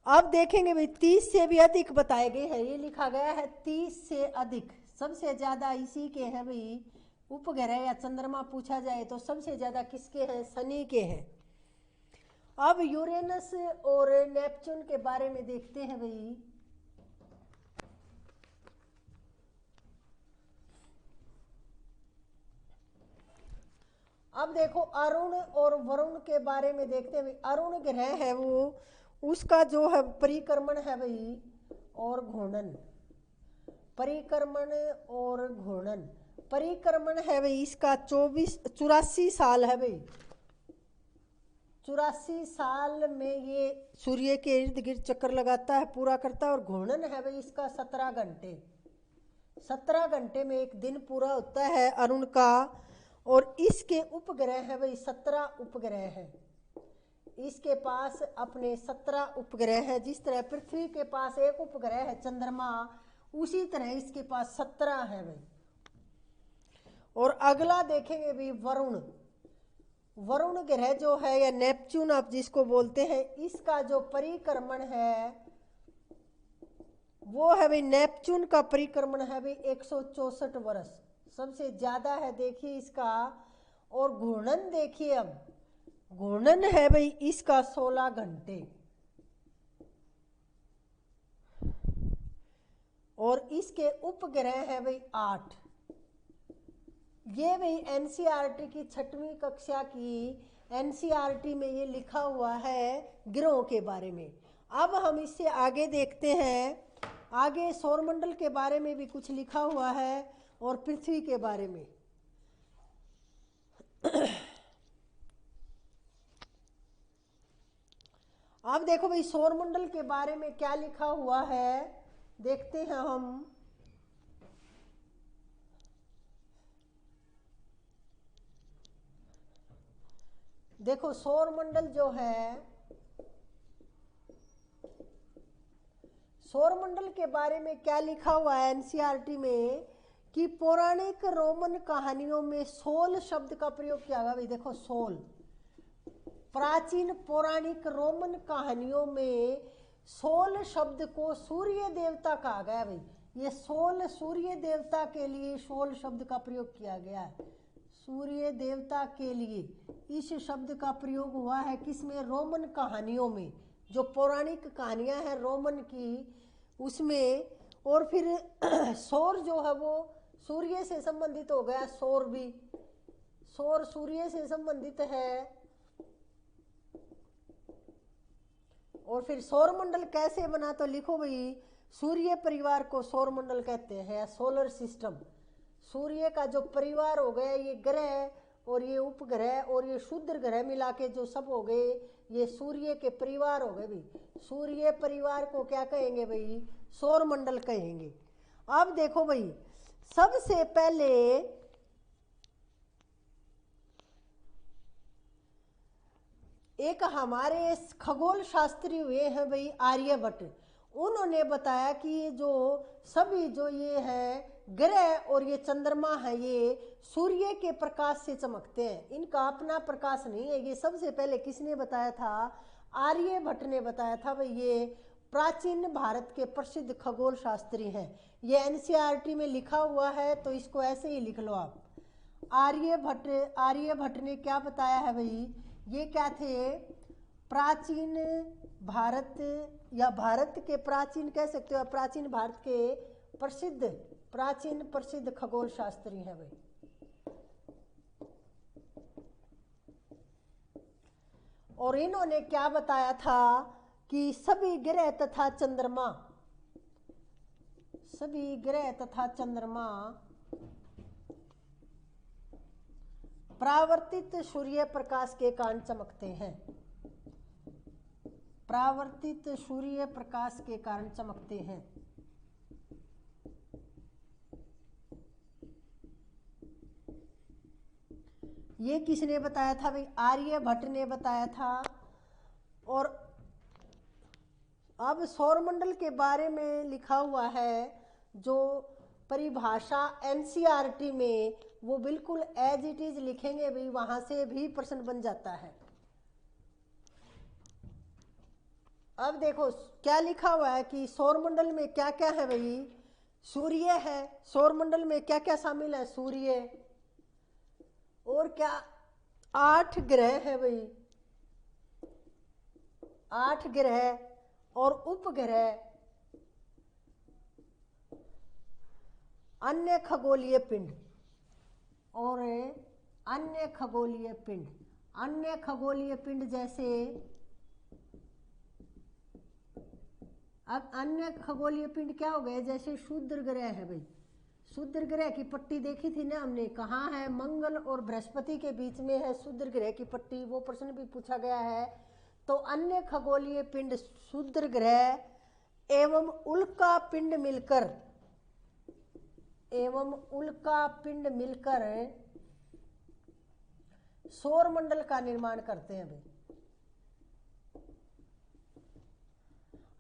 अब देखेंगे भाई 30 से भी अधिक बताए गए हैं, ये लिखा गया है 30 से अधिक। सबसे ज्यादा इसी के हैं भाई उपग्रह, या चंद्रमा पूछा जाए तो सबसे ज्यादा किसके हैं, शनि के हैं। अब यूरेनस और नेपच्यून के बारे में देखते हैं भाई। अब देखो अरुण और वरुण के बारे में देखते हैं भाई। अरुण ग्रह है वो, उसका जो है परिक्रमण है भाई और घूर्णन। परिक्रमण और घूर्णन, परिक्रमण है भाई इसका 84 साल है भाई। 84 साल में ये सूर्य के इर्द गिर्द चक्कर लगाता है, पूरा करता है। और घूर्णन है भाई इसका 17 घंटे। 17 घंटे में 1 दिन पूरा होता है अरुण का। और इसके उपग्रह है भाई 17 उपग्रह हैं। इसके पास अपने 17 उपग्रह है। जिस तरह पृथ्वी के पास 1 उपग्रह है चंद्रमा, उसी तरह इसके पास 17 है भाई। और अगला देखेंगे भाई वरुण। वरुण ग्रह जो है, या नेपच्यून आप जिसको बोलते हैं, इसका जो परिक्रमण है वो है भाई, नेपच्यून का परिक्रमण है भाई 164 वर्ष, सबसे ज्यादा है देखिए इसका। और घूर्णन देखिए, अब घूर्णन है भाई इसका 16 घंटे, और इसके उपग्रह है भाई 8। ये भाई एनसीईआरटी की 6वीं कक्षा की एनसीईआरटी में ये लिखा हुआ है ग्रहों के बारे में। अब हम इससे आगे देखते हैं, आगे सौरमंडल के बारे में भी कुछ लिखा हुआ है और पृथ्वी के बारे में। अब देखो भाई सौरमंडल के बारे में क्या लिखा हुआ है, देखते हैं हम। देखो सौरमंडल जो है, सौरमंडल के बारे में क्या लिखा हुआ है एनसीईआरटी में कि पौराणिक रोमन कहानियों में सोल शब्द का प्रयोग किया गया। भाई देखो सोल, प्राचीन पौराणिक रोमन कहानियों में सोल शब्द को सूर्य देवता कहा गया। भाई ये सोल सूर्य देवता के लिए सोल शब्द का प्रयोग किया गया है। सूर्य देवता के लिए इस शब्द का प्रयोग हुआ है किसमें? रोमन कहानियों में, जो पौराणिक कहानियां हैं रोमन की उसमें। और फिर सौर जो है वो सूर्य से संबंधित हो गया, सौर भी, सौर सूर्य से संबंधित है। और फिर सौरमंडल कैसे बना, तो लिखो भाई सूर्य परिवार को सौरमंडल कहते हैं, सोलर सिस्टम। सूर्य का जो परिवार हो गया, ये ग्रह और ये उपग्रह और ये क्षुद्र ग्रह मिला के जो सब हो गए, ये सूर्य के परिवार हो गए। भाई सूर्य परिवार को क्या कहेंगे? भाई सौरमंडल कहेंगे। अब देखो भाई सबसे पहले एक हमारे खगोल शास्त्री हुए हैं भाई आर्यभट्ट। उन्होंने बताया कि ये जो सभी जो ये है ग्रह और ये चंद्रमा है, ये सूर्य के प्रकाश से चमकते हैं, इनका अपना प्रकाश नहीं है। ये सबसे पहले किसने बताया था? आर्यभट्ट ने बताया था। भाई ये प्राचीन भारत के प्रसिद्ध खगोल शास्त्री हैं। ये एनसीईआरटी में लिखा हुआ है, तो इसको ऐसे ही लिख लो आप। आर्यभट्ट ने क्या बताया है भाई? ये क्या थे? प्राचीन भारत, या भारत के प्राचीन कह सकते हो, प्राचीन भारत के प्रसिद्ध खगोल शास्त्री हैं भाई। और इन्होंने क्या बताया था कि सभी ग्रह तथा चंद्रमा परावर्तित सूर्य प्रकाश के कारण चमकते हैं। परावर्तित सूर्य प्रकाश के कारण चमकते हैं। ये किसने बताया था? भाई आर्यभट्ट ने बताया था। और अब सौरमंडल के बारे में लिखा हुआ है, जो परिभाषा एनसीईआरटी में, वो बिल्कुल एज इट इज लिखेंगे भाई, वहां से भी प्रश्न बन जाता है। अब देखो क्या लिखा हुआ है कि सौरमंडल में क्या क्या है भाई? सूर्य है, सौरमंडल में क्या क्या शामिल है? सूर्य, और क्या 8 ग्रह है भाई, 8 ग्रह और उपग्रह, अन्य खगोलीय पिंड और अन्य खगोलीय पिंड जैसे, अब अन्य खगोलीय पिंड क्या हो गए? जैसे क्षुद्र ग्रह है भाई, क्षुद्र ग्रह की पट्टी देखी थी ना हमने, कहाँ है? मंगल और बृहस्पति के बीच में है क्षुद्र ग्रह की पट्टी, वो प्रश्न भी पूछा गया है। तो अन्य खगोलीय पिंड, क्षुद्र ग्रह एवं उल्का पिंड मिलकर सौरमंडल का निर्माण करते हैं भाई।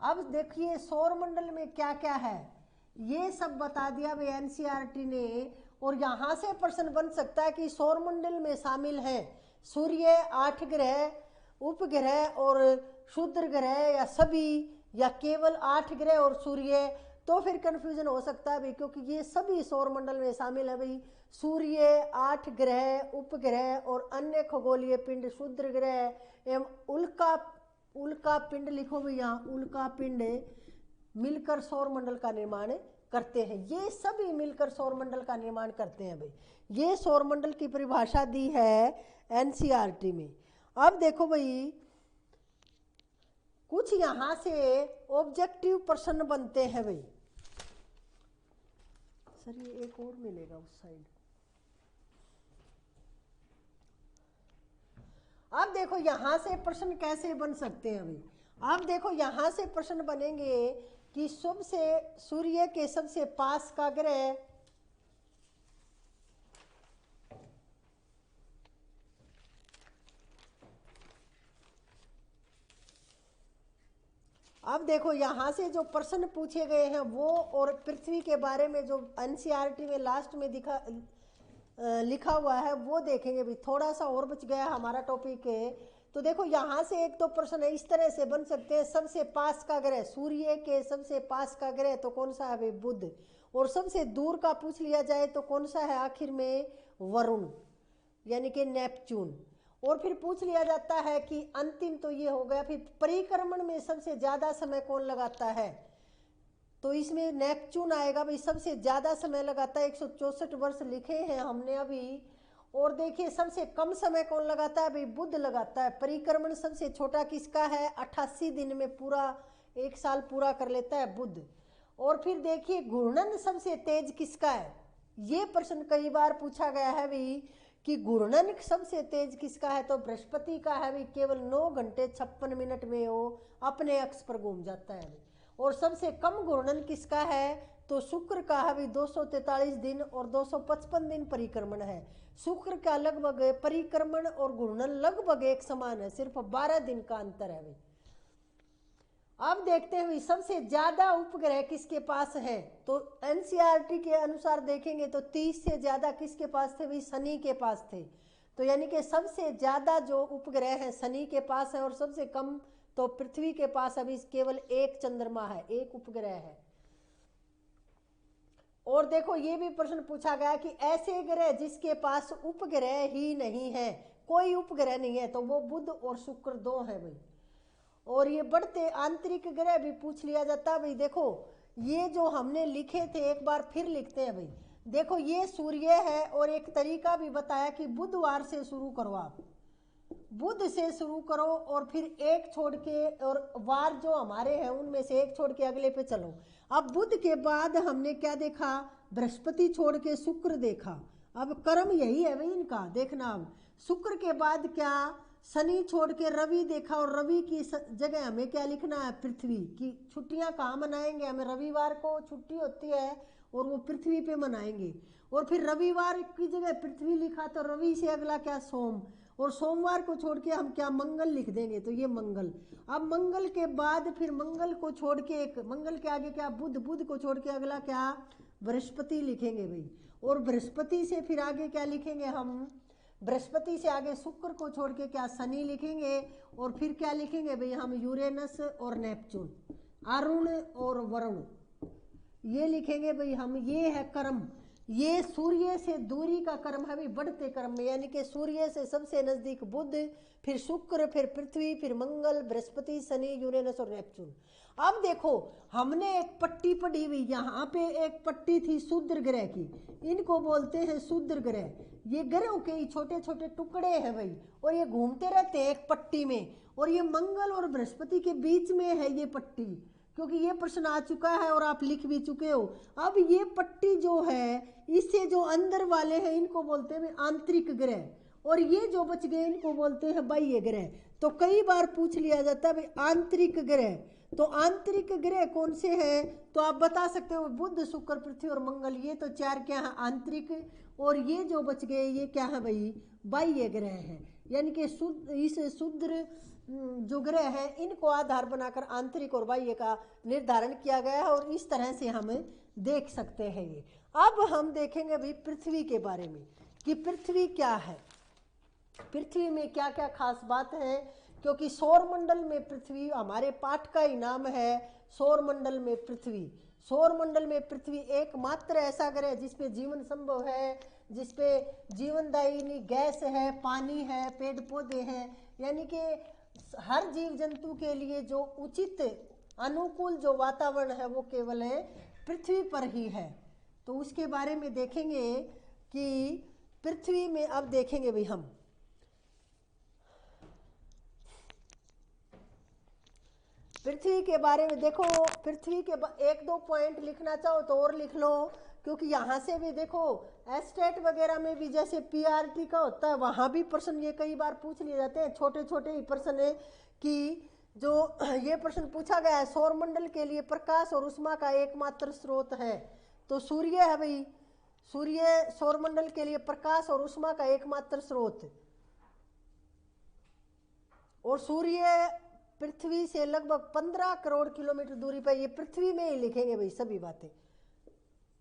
अब देखिए सौरमंडल में क्या क्या है, ये सब बता दिया भाई एनसीईआरटी ने। और यहां से प्रश्न बन सकता है कि सौरमंडल में शामिल है सूर्य, 8 ग्रह, उपग्रह और क्षुद्र ग्रह, या सभी, या केवल 8 ग्रह और सूर्य, तो फिर कंफ्यूजन हो सकता है भाई, क्योंकि ये सभी सौर मंडल में शामिल है भाई। सूर्य, 8 ग्रह, उपग्रह और अन्य खगोलीय पिंड, क्षुद्र ग्रह एवं उल्का उल्का पिंड लिखो भाई यहाँ, उल्का पिंड मिलकर सौर मंडल का निर्माण करते हैं। ये सभी मिलकर सौर मंडल का निर्माण करते हैं भाई। ये सौर मंडल की परिभाषा दी है एनसीईआरटी में। अब देखो भाई, कुछ यहां से ऑब्जेक्टिव प्रश्न बनते हैं भाई। सर ये एक और मिलेगा उस साइड। अब देखो यहां से प्रश्न कैसे बन सकते हैं भाई। अब देखो यहां से प्रश्न बनेंगे कि सबसे सूर्य के सबसे पास का ग्रह, अब देखो यहां से जो प्रश्न पूछे गए हैं वो, और पृथ्वी के बारे में जो एनसीईआरटी में लास्ट में लिखा हुआ है वो देखेंगे भी। थोड़ा सा और बच गया हमारा टॉपिक है। तो देखो यहां से एक तो प्रश्न है इस तरह से बन सकते हैं, सबसे पास का ग्रह, सूर्य के सबसे पास का ग्रह तो कौन सा है भाई, बुध। और सबसे दूर का पूछ लिया जाए तो कौन सा है आखिर में, वरुण यानी कि नेपच्यून। और फिर पूछ लिया जाता है कि अंतिम तो ये हो गया, फिर परिक्रमण में सबसे ज्यादा समय कौन लगाता है, तो इसमें नेपच्यून आएगा भाई। सबसे ज्यादा समय लगाता है, 164 वर्ष लिखे हैं हमने अभी। और देखिए सबसे कम समय कौन लगाता है भाई, बुध लगाता है। परिक्रमण सबसे छोटा किसका है, 88 दिन में पूरा 1 साल पूरा कर लेता है बुध। और फिर देखिए घूर्णन सबसे तेज किसका है, ये प्रश्न कई बार पूछा गया है भाई कि घूर्णन सबसे तेज किसका है, तो बृहस्पति का है भाई। केवल 9 घंटे 56 मिनट में वो अपने अक्ष पर घूम जाता है। और सबसे कम घूर्णन किसका है, तो शुक्र का है भाई। 243 दिन और 255 दिन परिक्रमण है। शुक्र का लगभग परिक्रमण और घूर्णन लगभग एक समान है, सिर्फ 12 दिन का अंतर है भाई। अब देखते हैं सबसे ज्यादा उपग्रह किसके पास है, तो एनसीईआरटी के अनुसार देखेंगे तो 30 से ज्यादा किसके पास थे भाई, शनि के पास थे। तो यानी कि सबसे ज्यादा जो उपग्रह है शनि के पास है, और सबसे कम तो पृथ्वी के पास अभी केवल एक चंद्रमा है, एक उपग्रह है। और देखो ये भी प्रश्न पूछा गया कि ऐसे ग्रह जिसके पास उपग्रह ही नहीं है, कोई उपग्रह नहीं है, तो वो बुध और शुक्र 2 है भाई। और ये बढ़ते आंतरिक ग्रह भी पूछ लिया जाता है भाई। देखो ये जो हमने लिखे थे एक बार फिर लिखते हैं भाई। देखो ये सूर्य है, और एक तरीका भी बताया कि बुधवार से शुरू करो, आप बुध से शुरू करो और फिर एक छोड़ के, और वार जो हमारे हैं उनमें से एक छोड़ के अगले पे चलो। अब बुध के बाद हमने क्या देखा, बृहस्पति छोड़ के शुक्र देखा। अब क्रम यही है भाई इनका, देखना। अब शुक्र के बाद क्या, शनि छोड़ के रवि देखा, और रवि की जगह हमें क्या लिखना है, पृथ्वी की। छुट्टियां कहाँ मनाएंगे, हमें रविवार को छुट्टी होती है और वो पृथ्वी पे मनाएंगे। और फिर रविवार की जगह पृथ्वी लिखा, तो रवि से अगला क्या, सोम। और सोमवार को छोड़ के हम क्या, मंगल लिख देंगे, तो ये मंगल। अब मंगल के बाद फिर मंगल को छोड़ के एक, मंगल के आगे क्या, बुध। बुध को छोड़ के अगला क्या, बृहस्पति लिखेंगे भाई। और बृहस्पति से फिर आगे क्या लिखेंगे हम, बृहस्पति से आगे शुक्र को छोड़ के क्या, शनि लिखेंगे। और फिर क्या लिखेंगे भाई हम, यूरेनस और नेपच्यून, अरुण और वरुण, ये लिखेंगे भाई हम। ये है क्रम, ये सूर्य से दूरी का क्रम है भाई, बढ़ते क्रम में। यानी कि सूर्य से सबसे नजदीक बुध, फिर शुक्र, फिर पृथ्वी, फिर मंगल, बृहस्पति, शनि, यूरेनस और नेपच्यून। अब देखो हमने एक पट्टी पढ़ी हुई, यहाँ पे एक पट्टी थी शूद्र ग्रह की, इनको बोलते हैं शूद्र ग्रह। ये ग्रहों के छोटे छोटे टुकड़े हैं भाई, और ये घूमते रहते हैं एक पट्टी में। और ये मंगल और बृहस्पति के बीच में है ये पट्टी, क्योंकि ये प्रश्न आ चुका है और आप लिख भी चुके हो। अब ये पट्टी जो है, इससे जो अंदर वाले हैं इनको बोलते हैं आंतरिक ग्रह, और ये जो बच गए इनको बोलते हैं बाह्य ग्रह। तो कई बार पूछ लिया जाता है भाई आंतरिक ग्रह, तो आंतरिक ग्रह कौन से हैं, तो आप बता सकते हो बुध, शुक्र, पृथ्वी और मंगल। ये तो 4 क्या है, आंतरिक। और ये जो बच गए ये क्या है भाई, बाह्य ग्रह है। यानी कि इस शूद्र जो ग्रह है इनको आधार बनाकर आंतरिक और बाह्य का निर्धारण किया गया है, और इस तरह से हम देख सकते हैं ये। अब हम देखेंगे भाई पृथ्वी के बारे में कि पृथ्वी क्या है, पृथ्वी में क्या क्या खास बात है। क्योंकि सौर मंडल में पृथ्वी, हमारे पाठ का ही नाम है सौर मंडल में पृथ्वी। सौर मंडल में पृथ्वी एकमात्र ऐसा ग्रह है जिसपे जीवन संभव है, जिसपे जीवनदायिनी गैस है, पानी है, पेड़ पौधे हैं, यानी कि हर जीव जंतु के लिए जो उचित अनुकूल जो वातावरण है वो केवल है पृथ्वी पर ही है। तो उसके बारे में देखेंगे कि पृथ्वी में अब देखेंगे भाई हम पृथ्वी के बारे में। देखो पृथ्वी के एक दो पॉइंट लिखना चाहो तो और लिख लो, क्योंकि यहाँ से भी देखो एस्टेट वगैरह में भी जैसे पीआरटी का होता है वहाँ भी प्रश्न ये कई बार पूछ लिए जाते हैं, छोटे छोटे ही प्रश्न है कि जो ये प्रश्न पूछा गया है सौर मंडल के लिए प्रकाश और उष्मा का एकमात्र स्रोत है, तो सूर्य है भाई। सूर्य सौर मंडल के लिए प्रकाश और उष्मा का एकमात्र स्रोत, और सूर्य पृथ्वी से लगभग 15 करोड़ किलोमीटर दूरी पर, ये पृथ्वी में ही लिखेंगे भाई सभी बातें।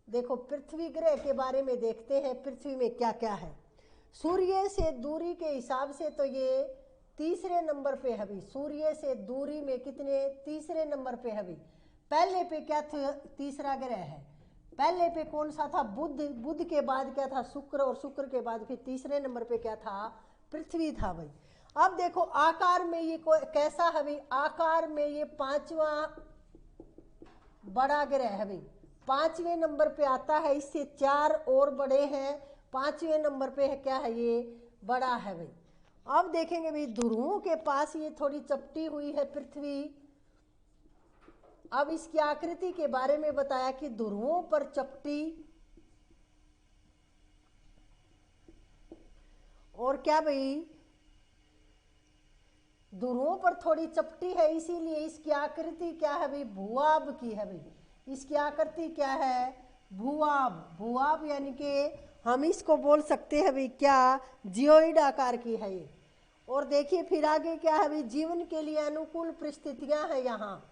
देखो पृथ्वी ग्रह के बारे में देखते हैं पृथ्वी में क्या क्या है। सूर्य से दूरी के हिसाब से तो ये तीसरे नंबर पे है भाई। सूर्य से दूरी में कितने, तीसरे नंबर पे है भाई। पहले पे क्या था, तीसरा ग्रह है। पहले पे कौन सा था, बुध। बुध के बाद क्या था, शुक्र, और शुक्र के बाद फिर तीसरे नंबर पे क्या था, पृथ्वी था भाई। अब देखो आकार में ये कैसा है भाई, आकार में ये पांचवा बड़ा ग्रह है भाई, पांचवें नंबर पे आता है। इससे 4 और बड़े हैं, पांचवें नंबर पे है क्या है, ये बड़ा है भाई। अब देखेंगे भाई ध्रुवों के पास ये थोड़ी चपटी हुई है पृथ्वी। अब इसकी आकृति के बारे में बताया कि ध्रुवों पर चपटी, और क्या भाई ध्रुवों पर थोड़ी चपटी है, इसीलिए इसकी आकृति क्या है भाई, भूआब की है भाई। इसकी आकृति क्या है, भूआब। भूआब यानी कि हम इसको बोल सकते हैं भाई क्या, जियोइड आकार की है ये। और देखिए फिर आगे क्या है भाई, जीवन के लिए अनुकूल परिस्थितियां हैं यहाँ,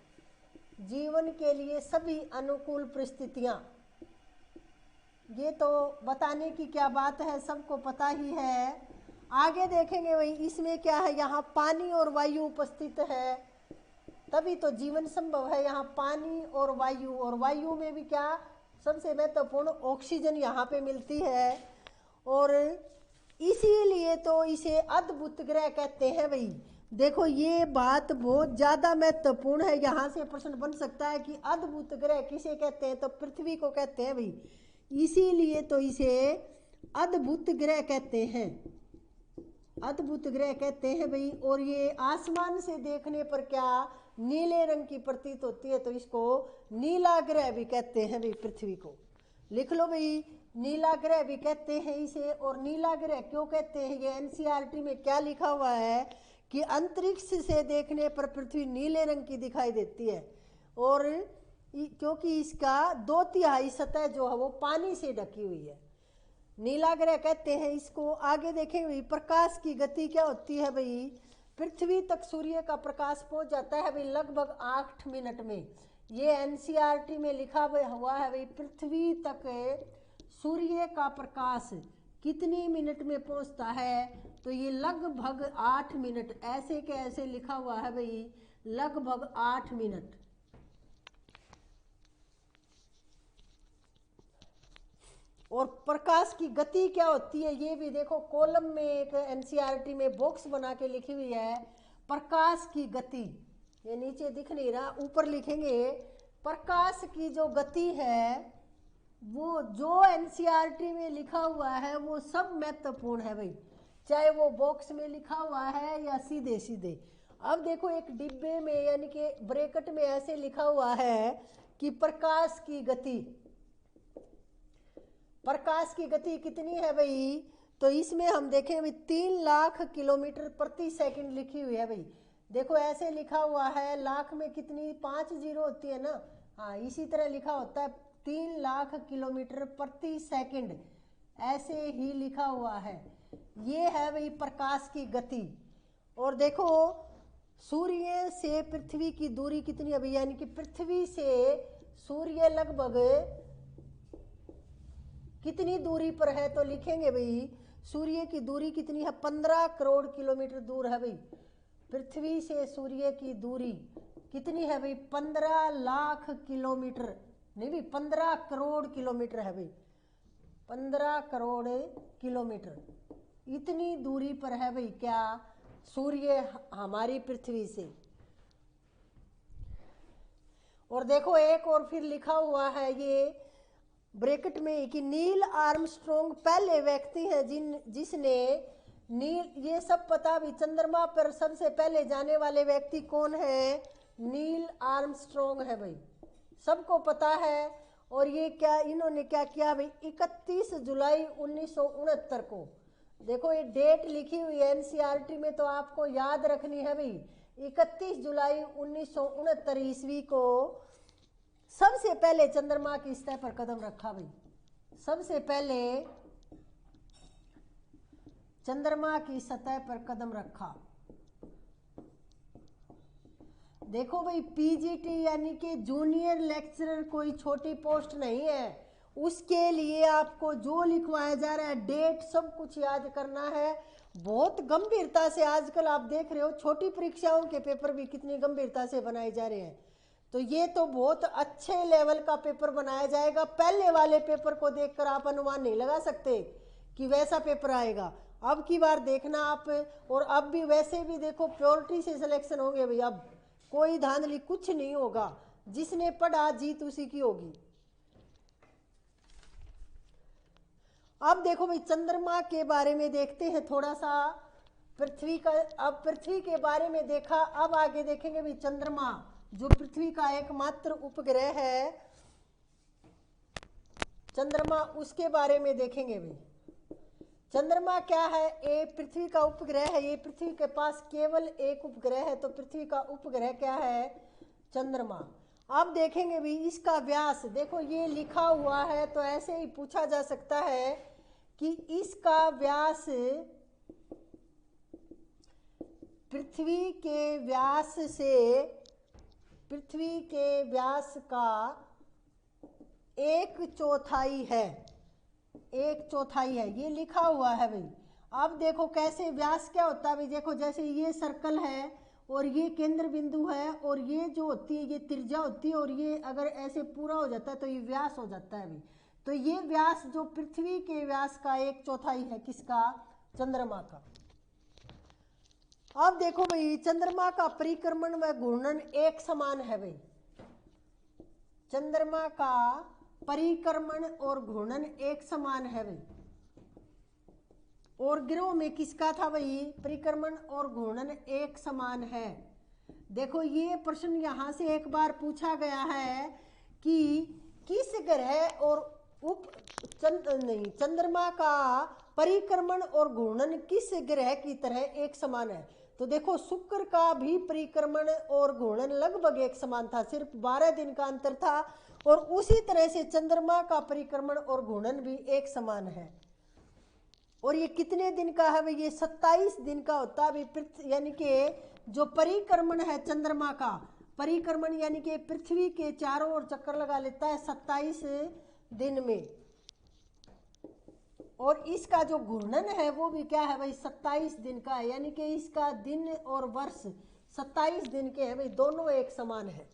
जीवन के लिए सभी अनुकूल परिस्थितियां। ये तो बताने की क्या बात है, सबको पता ही है। आगे देखेंगे भाई इसमें क्या है, यहाँ पानी और वायु उपस्थित है, तभी तो जीवन संभव है। यहाँ पानी और वायु में भी क्या सबसे महत्वपूर्ण ऑक्सीजन यहाँ पे मिलती है, और इसीलिए तो इसे अद्भुत ग्रह कहते हैं भाई। देखो ये बात बहुत ज़्यादा महत्वपूर्ण है, यहाँ से प्रश्न बन सकता है कि अद्भुत ग्रह किसे कहते हैं, तो पृथ्वी को कहते हैं भाई। इसीलिए तो इसे अद्भुत ग्रह कहते हैं, अद्भुत ग्रह कहते हैं भाई। और ये आसमान से देखने पर क्या नीले रंग की प्रतीत होती है, तो इसको नीला ग्रह भी कहते हैं भाई। पृथ्वी को लिख लो भाई, नीला ग्रह भी कहते हैं इसे। और नीला ग्रह क्यों कहते हैं, ये एनसीईआरटी में क्या लिखा हुआ है कि अंतरिक्ष से देखने पर पृथ्वी नीले रंग की दिखाई देती है, और क्योंकि इसका 2/3 सतह जो है वो पानी से ढकी हुई है, नीला ग्रह कहते हैं इसको। आगे देखेंगे भाई प्रकाश की गति क्या होती है भाई, पृथ्वी तक सूर्य का प्रकाश पहुंच जाता है भाई लगभग 8 मिनट में। ये एनसीईआरटी में लिखा हुआ है भाई, पृथ्वी तक सूर्य का प्रकाश कितनी मिनट में पहुंचता है, तो ये लगभग 8 मिनट। ऐसे के ऐसे लिखा हुआ है भाई, लगभग 8 मिनट। और प्रकाश की गति क्या होती है ये भी देखो, कॉलम में एक एनसीईआरटी में बॉक्स बना के लिखी हुई है प्रकाश की गति। ये नीचे दिख नहीं रहा, ऊपर लिखेंगे प्रकाश की जो गति है वो जो एनसीईआरटी में लिखा हुआ है वो सब महत्वपूर्ण है भाई, चाहे वो बॉक्स में लिखा हुआ है या सीधे सीधे। अब देखो एक डिब्बे में यानी कि ब्रैकेट में ऐसे लिखा हुआ है कि प्रकाश की गति, प्रकाश की गति कितनी है भाई, तो इसमें हम देखें भाई 3 लाख किलोमीटर प्रति सेकंड लिखी हुई है भाई। देखो ऐसे लिखा हुआ है, लाख में कितनी 5 जीरो होती है ना, हाँ इसी तरह लिखा होता है 3 लाख किलोमीटर प्रति सेकंड, ऐसे ही लिखा हुआ है। ये है भाई प्रकाश की गति। और देखो सूर्य से पृथ्वी की दूरी कितनी है भाई, यानी कि पृथ्वी से सूर्य लगभग कितनी दूरी पर है, तो लिखेंगे भाई सूर्य की दूरी कितनी है, 15 करोड़ किलोमीटर दूर है भाई। पृथ्वी से सूर्य की दूरी कितनी है भाई, 15 लाख किलोमीटर नहीं भाई 15 करोड़ किलोमीटर है भाई, 15 करोड़ किलोमीटर इतनी दूरी पर है भाई क्या सूर्य हमारी पृथ्वी से। और देखो एक और फिर लिखा हुआ है ये ब्रैकेट में कि नील आर्मस्ट्रॉन्ग पहले व्यक्ति है जिसने नील, ये सब पता भी चंद्रमा पर सबसे पहले जाने वाले व्यक्ति कौन है, नील आर्मस्ट्रॉन्ग है भाई, सबको पता है। और ये क्या इन्होंने क्या किया भाई 31 जुलाई 1969 को, देखो ये डेट लिखी हुई है एनसीईआरटी में तो आपको याद रखनी है भाई, 31 जुलाई 1969 ईस्वी को सबसे पहले चंद्रमा की सतह पर कदम रखा भाई, सबसे पहले चंद्रमा की सतह पर कदम रखा। देखो भाई पीजीटी यानी कि जूनियर लेक्चरर कोई छोटी पोस्ट नहीं है, उसके लिए आपको जो लिखवाया जा रहा है डेट सब कुछ याद करना है। बहुत गंभीरता से आजकल आप देख रहे हो छोटी परीक्षाओं के पेपर भी कितनी गंभीरता से बनाए जा रहे हैं, तो ये तो बहुत अच्छे लेवल का पेपर बनाया जाएगा। पहले वाले पेपर को देखकर आप अनुमान नहीं लगा सकते कि वैसा पेपर आएगा, अब की बार देखना आप। और अब भी वैसे भी देखो प्योरिटी से सिलेक्शन होंगे भाई, अब कोई धांधली कुछ नहीं होगा, जिसने पढ़ा जीत उसी की होगी। अब देखो भाई चंद्रमा के बारे में देखते हैं थोड़ा सा, पृथ्वी का, अब पृथ्वी के बारे में देखा, अब आगे देखेंगे भाई चंद्रमा जो पृथ्वी का एकमात्र उपग्रह है, चंद्रमा उसके बारे में देखेंगे भाई। चंद्रमा क्या है, ये पृथ्वी का उपग्रह है, ये पृथ्वी के पास केवल एक उपग्रह है, तो पृथ्वी का उपग्रह क्या है, चंद्रमा। अब देखेंगे भी इसका व्यास, देखो ये लिखा हुआ है तो ऐसे ही पूछा जा सकता है कि इसका व्यास पृथ्वी के व्यास से, पृथ्वी के व्यास का 1/4 है, 1/4 है, ये लिखा हुआ है भाई। अब देखो कैसे व्यास क्या होता है भाई, देखो जैसे ये सर्कल है और ये केंद्र बिंदु है और ये जो होती है ये त्रिज्या होती है, और ये अगर ऐसे पूरा हो जाता है तो ये व्यास हो जाता है भाई। तो ये व्यास जो पृथ्वी के व्यास का 1/4 है, किसका, चंद्रमा का। अब देखो भाई चंद्रमा का परिक्रमण व घूर्णन एक समान है भाई, चंद्रमा का परिक्रमण और घूर्णन एक समान है भाई। और ग्रहों में किसका था भाई, परिक्रमण और घूर्णन एक समान है। देखो ये प्रश्न यहां से एक बार पूछा गया है कि किस ग्रह और चंद्रमा का परिक्रमण और घूर्णन किस ग्रह की तरह एक समान है। तो देखो शुक्र का भी परिक्रमण और घूर्णन लगभग एक समान था, सिर्फ 12 दिन का अंतर था, और उसी तरह से चंद्रमा का परिक्रमण और घूर्णन भी एक समान है। और ये कितने दिन का है भाई, ये 27 दिन का होता है भाई। यानी कि जो परिक्रमण है चंद्रमा का, परिक्रमण यानी कि पृथ्वी के चारों ओर चक्कर लगा लेता है 27 दिन में, और इसका जो घूर्णन है वो भी क्या है भाई 27 दिन का है, यानी कि इसका दिन और वर्ष 27 दिन के हैं भाई, दोनों एक समान है।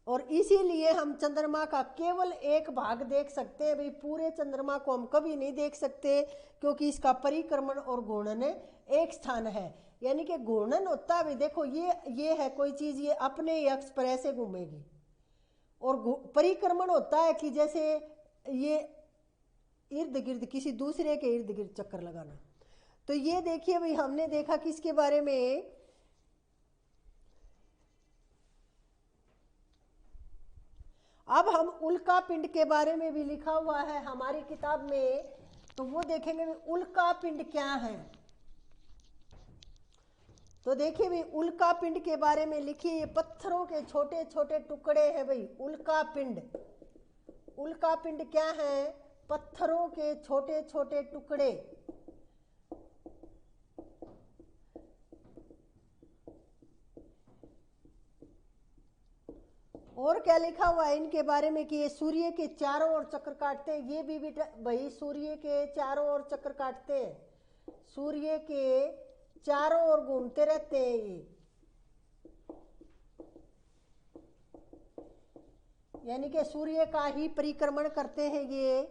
और इसीलिए हम चंद्रमा का केवल एक भाग देख सकते हैं भाई, पूरे चंद्रमा को हम कभी नहीं देख सकते, क्योंकि इसका परिक्रमण और घूर्णन एक स्थान है। यानी कि घूर्णन होता है भाई, देखो ये है कोई चीज, ये अपने अक्ष पर ऐसे घूमेगी, और परिक्रमण होता है कि जैसे ये इर्द गिर्द किसी दूसरे के इर्द गिर्द चक्कर लगाना। तो ये देखिए भाई हमने देखा किसके बारे में, अब हम उल्का पिंड के बारे में भी लिखा हुआ है हमारी किताब में, तो वो देखेंगे उल्का पिंड क्या है। तो देखिए भाई उल्का पिंड के बारे में लिखिए, ये पत्थरों के छोटे छोटे टुकड़े हैं भाई उल्का पिंड। उल्का पिंड क्या है, पत्थरों के छोटे छोटे टुकड़े। और क्या लिखा हुआ है इनके बारे में कि ये सूर्य के चारों ओर चक्कर काटते हैं, ये भी बेटा भाई सूर्य के चारों ओर चक्कर काटते हैं, सूर्य के चारों ओर घूमते रहते हैं ये। यानी कि सूर्य का ही परिक्रमण करते हैं ये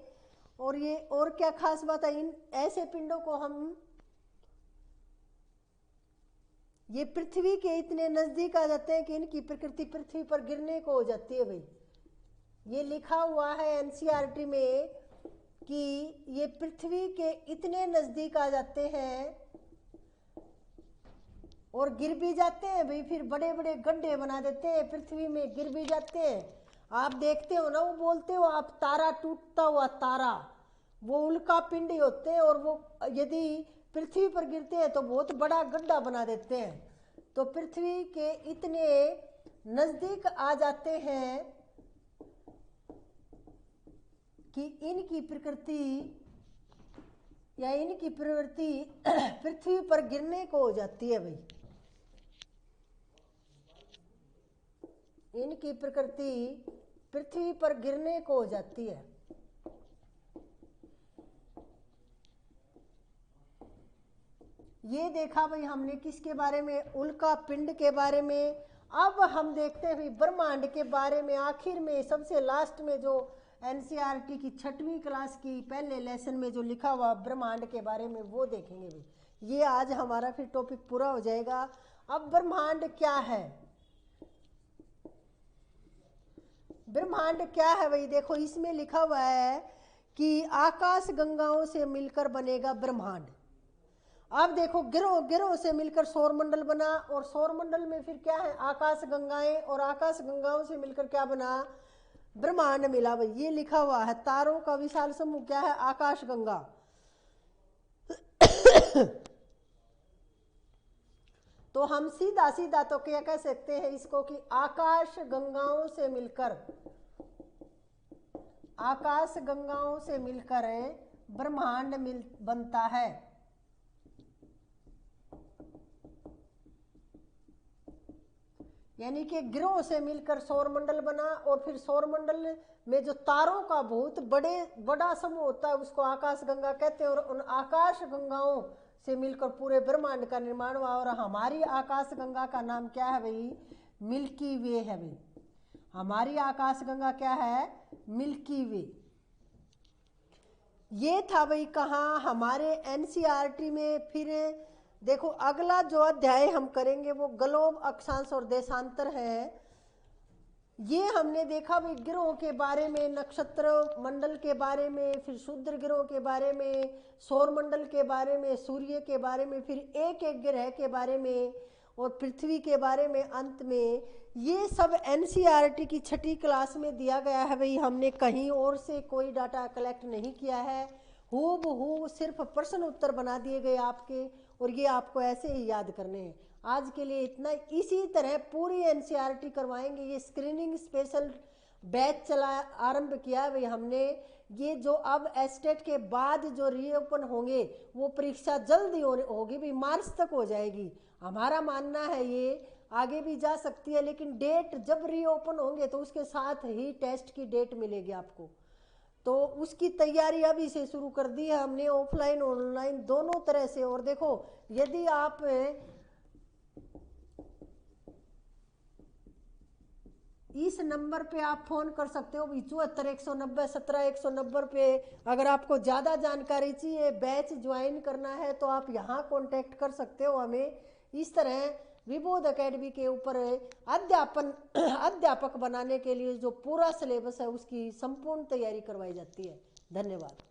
और क्या खास बात है, इन ऐसे पिंडों को हम ये पृथ्वी के इतने नजदीक आ जाते हैं कि इनकी प्रकृति पृथ्वी पर गिरने को हो जाती है भाई। ये लिखा हुआ है एनसीईआरटी में कि ये पृथ्वी के इतने नजदीक आ जाते हैं और गिर भी जाते हैं भाई, फिर बड़े बड़े गड्ढे बना देते हैं, पृथ्वी में गिर भी जाते हैं। आप देखते हो ना, वो बोलते हो आप तारा टूटता हुआ तारा, वो उल्का पिंड ही होते हैं और वो यदि पृथ्वी पर गिरते हैं तो बहुत बड़ा गड्ढा बना देते हैं। तो पृथ्वी के इतने नजदीक आ जाते हैं कि इनकी प्रकृति या इनकी प्रवृत्ति पृथ्वी पर गिरने को हो जाती है भाई। इनकी प्रकृति पृथ्वी पर गिरने को हो जाती है। ये देखा भाई हमने किसके बारे में, उल्का पिंड के बारे में। अब हम देखते हैं भाई ब्रह्मांड के बारे में, आखिर में सबसे लास्ट में जो एनसीईआरटी की 6वीं क्लास की पहले लेसन में जो लिखा हुआ ब्रह्मांड के बारे में वो देखेंगे भाई। ये आज हमारा फिर टॉपिक पूरा हो जाएगा। अब ब्रह्मांड क्या है, ब्रह्मांड क्या है भाई, देखो इसमें लिखा हुआ है कि आकाश गंगाओं से मिलकर बनेगा ब्रह्मांड। अब देखो गिरोह गिरोह से मिलकर सौरमंडल बना और सौरमंडल में फिर क्या है, आकाश गंगाएं, और आकाश गंगाओं से मिलकर क्या बना, ब्रह्मांड मिला भाई। ये लिखा हुआ है तारों का विशाल समूह क्या है, आकाश गंगा। तो हम सीधा सीधा तो क्या कह सकते हैं इसको कि आकाश गंगाओं से मिलकर, आकाश गंगाओं से मिलकर ब्रह्मांड बनता है। यानी कि ग्रहों से मिलकर सौरमंडल बना और फिर सौरमंडल में जो तारों का बहुत बड़ा समूह होता है उसको आकाश गंगा कहते हैं, और उन आकाश गंगाओं से मिलकर पूरे ब्रह्मांड का निर्माण हुआ। और हमारी आकाश गंगा का नाम क्या है भाई, मिल्की वे है भाई। हमारी आकाश गंगा क्या है, मिल्की वे। ये था भाई कहाँ, हमारे एनसीईआरटी में। फिर देखो अगला जो अध्याय हम करेंगे वो ग्लोब, अक्षांश और देशांतर है। ये हमने देखा भाई ग्रहों के बारे में, नक्षत्र मंडल के बारे में, फिर क्षुद्र ग्रहों के बारे में, सौर मंडल के बारे में, सूर्य के बारे में, फिर एक एक ग्रह के बारे में और पृथ्वी के बारे में अंत में। ये सब एनसीईआरटी की 6ठी क्लास में दिया गया है भाई। हमने कहीं और से कोई डाटा कलेक्ट नहीं किया है, हूबहू सिर्फ प्रश्न उत्तर बना दिए गए आपके, और ये आपको ऐसे ही याद करने हैं। आज के लिए इतना। इसी तरह पूरी एनसीईआरटी करवाएंगे। ये स्क्रीनिंग स्पेशल बैच चला आरंभ किया है भाई हमने। ये जो अब एस्टेट के बाद जो रीओपन होंगे वो परीक्षा जल्दी होगी भाई, मार्च तक हो जाएगी। हमारा मानना है ये आगे भी जा सकती है, लेकिन डेट जब रीओपन होंगे तो उसके साथ ही टेस्ट की डेट मिलेगी आपको। तो उसकी तैयारी अभी से शुरू कर दी है हमने, ऑफलाइन ऑनलाइन दोनों तरह से। और देखो यदि आप इस नंबर पे आप फोन कर सकते हो 74 190 17 190 पे। अगर आपको ज़्यादा जानकारी चाहिए, बैच ज्वाइन करना है, तो आप यहाँ कांटेक्ट कर सकते हो हमें। इस तरह विबोध एकेडमी के ऊपर अध्यापक बनाने के लिए जो पूरा सिलेबस है उसकी संपूर्ण तैयारी करवाई जाती है। धन्यवाद।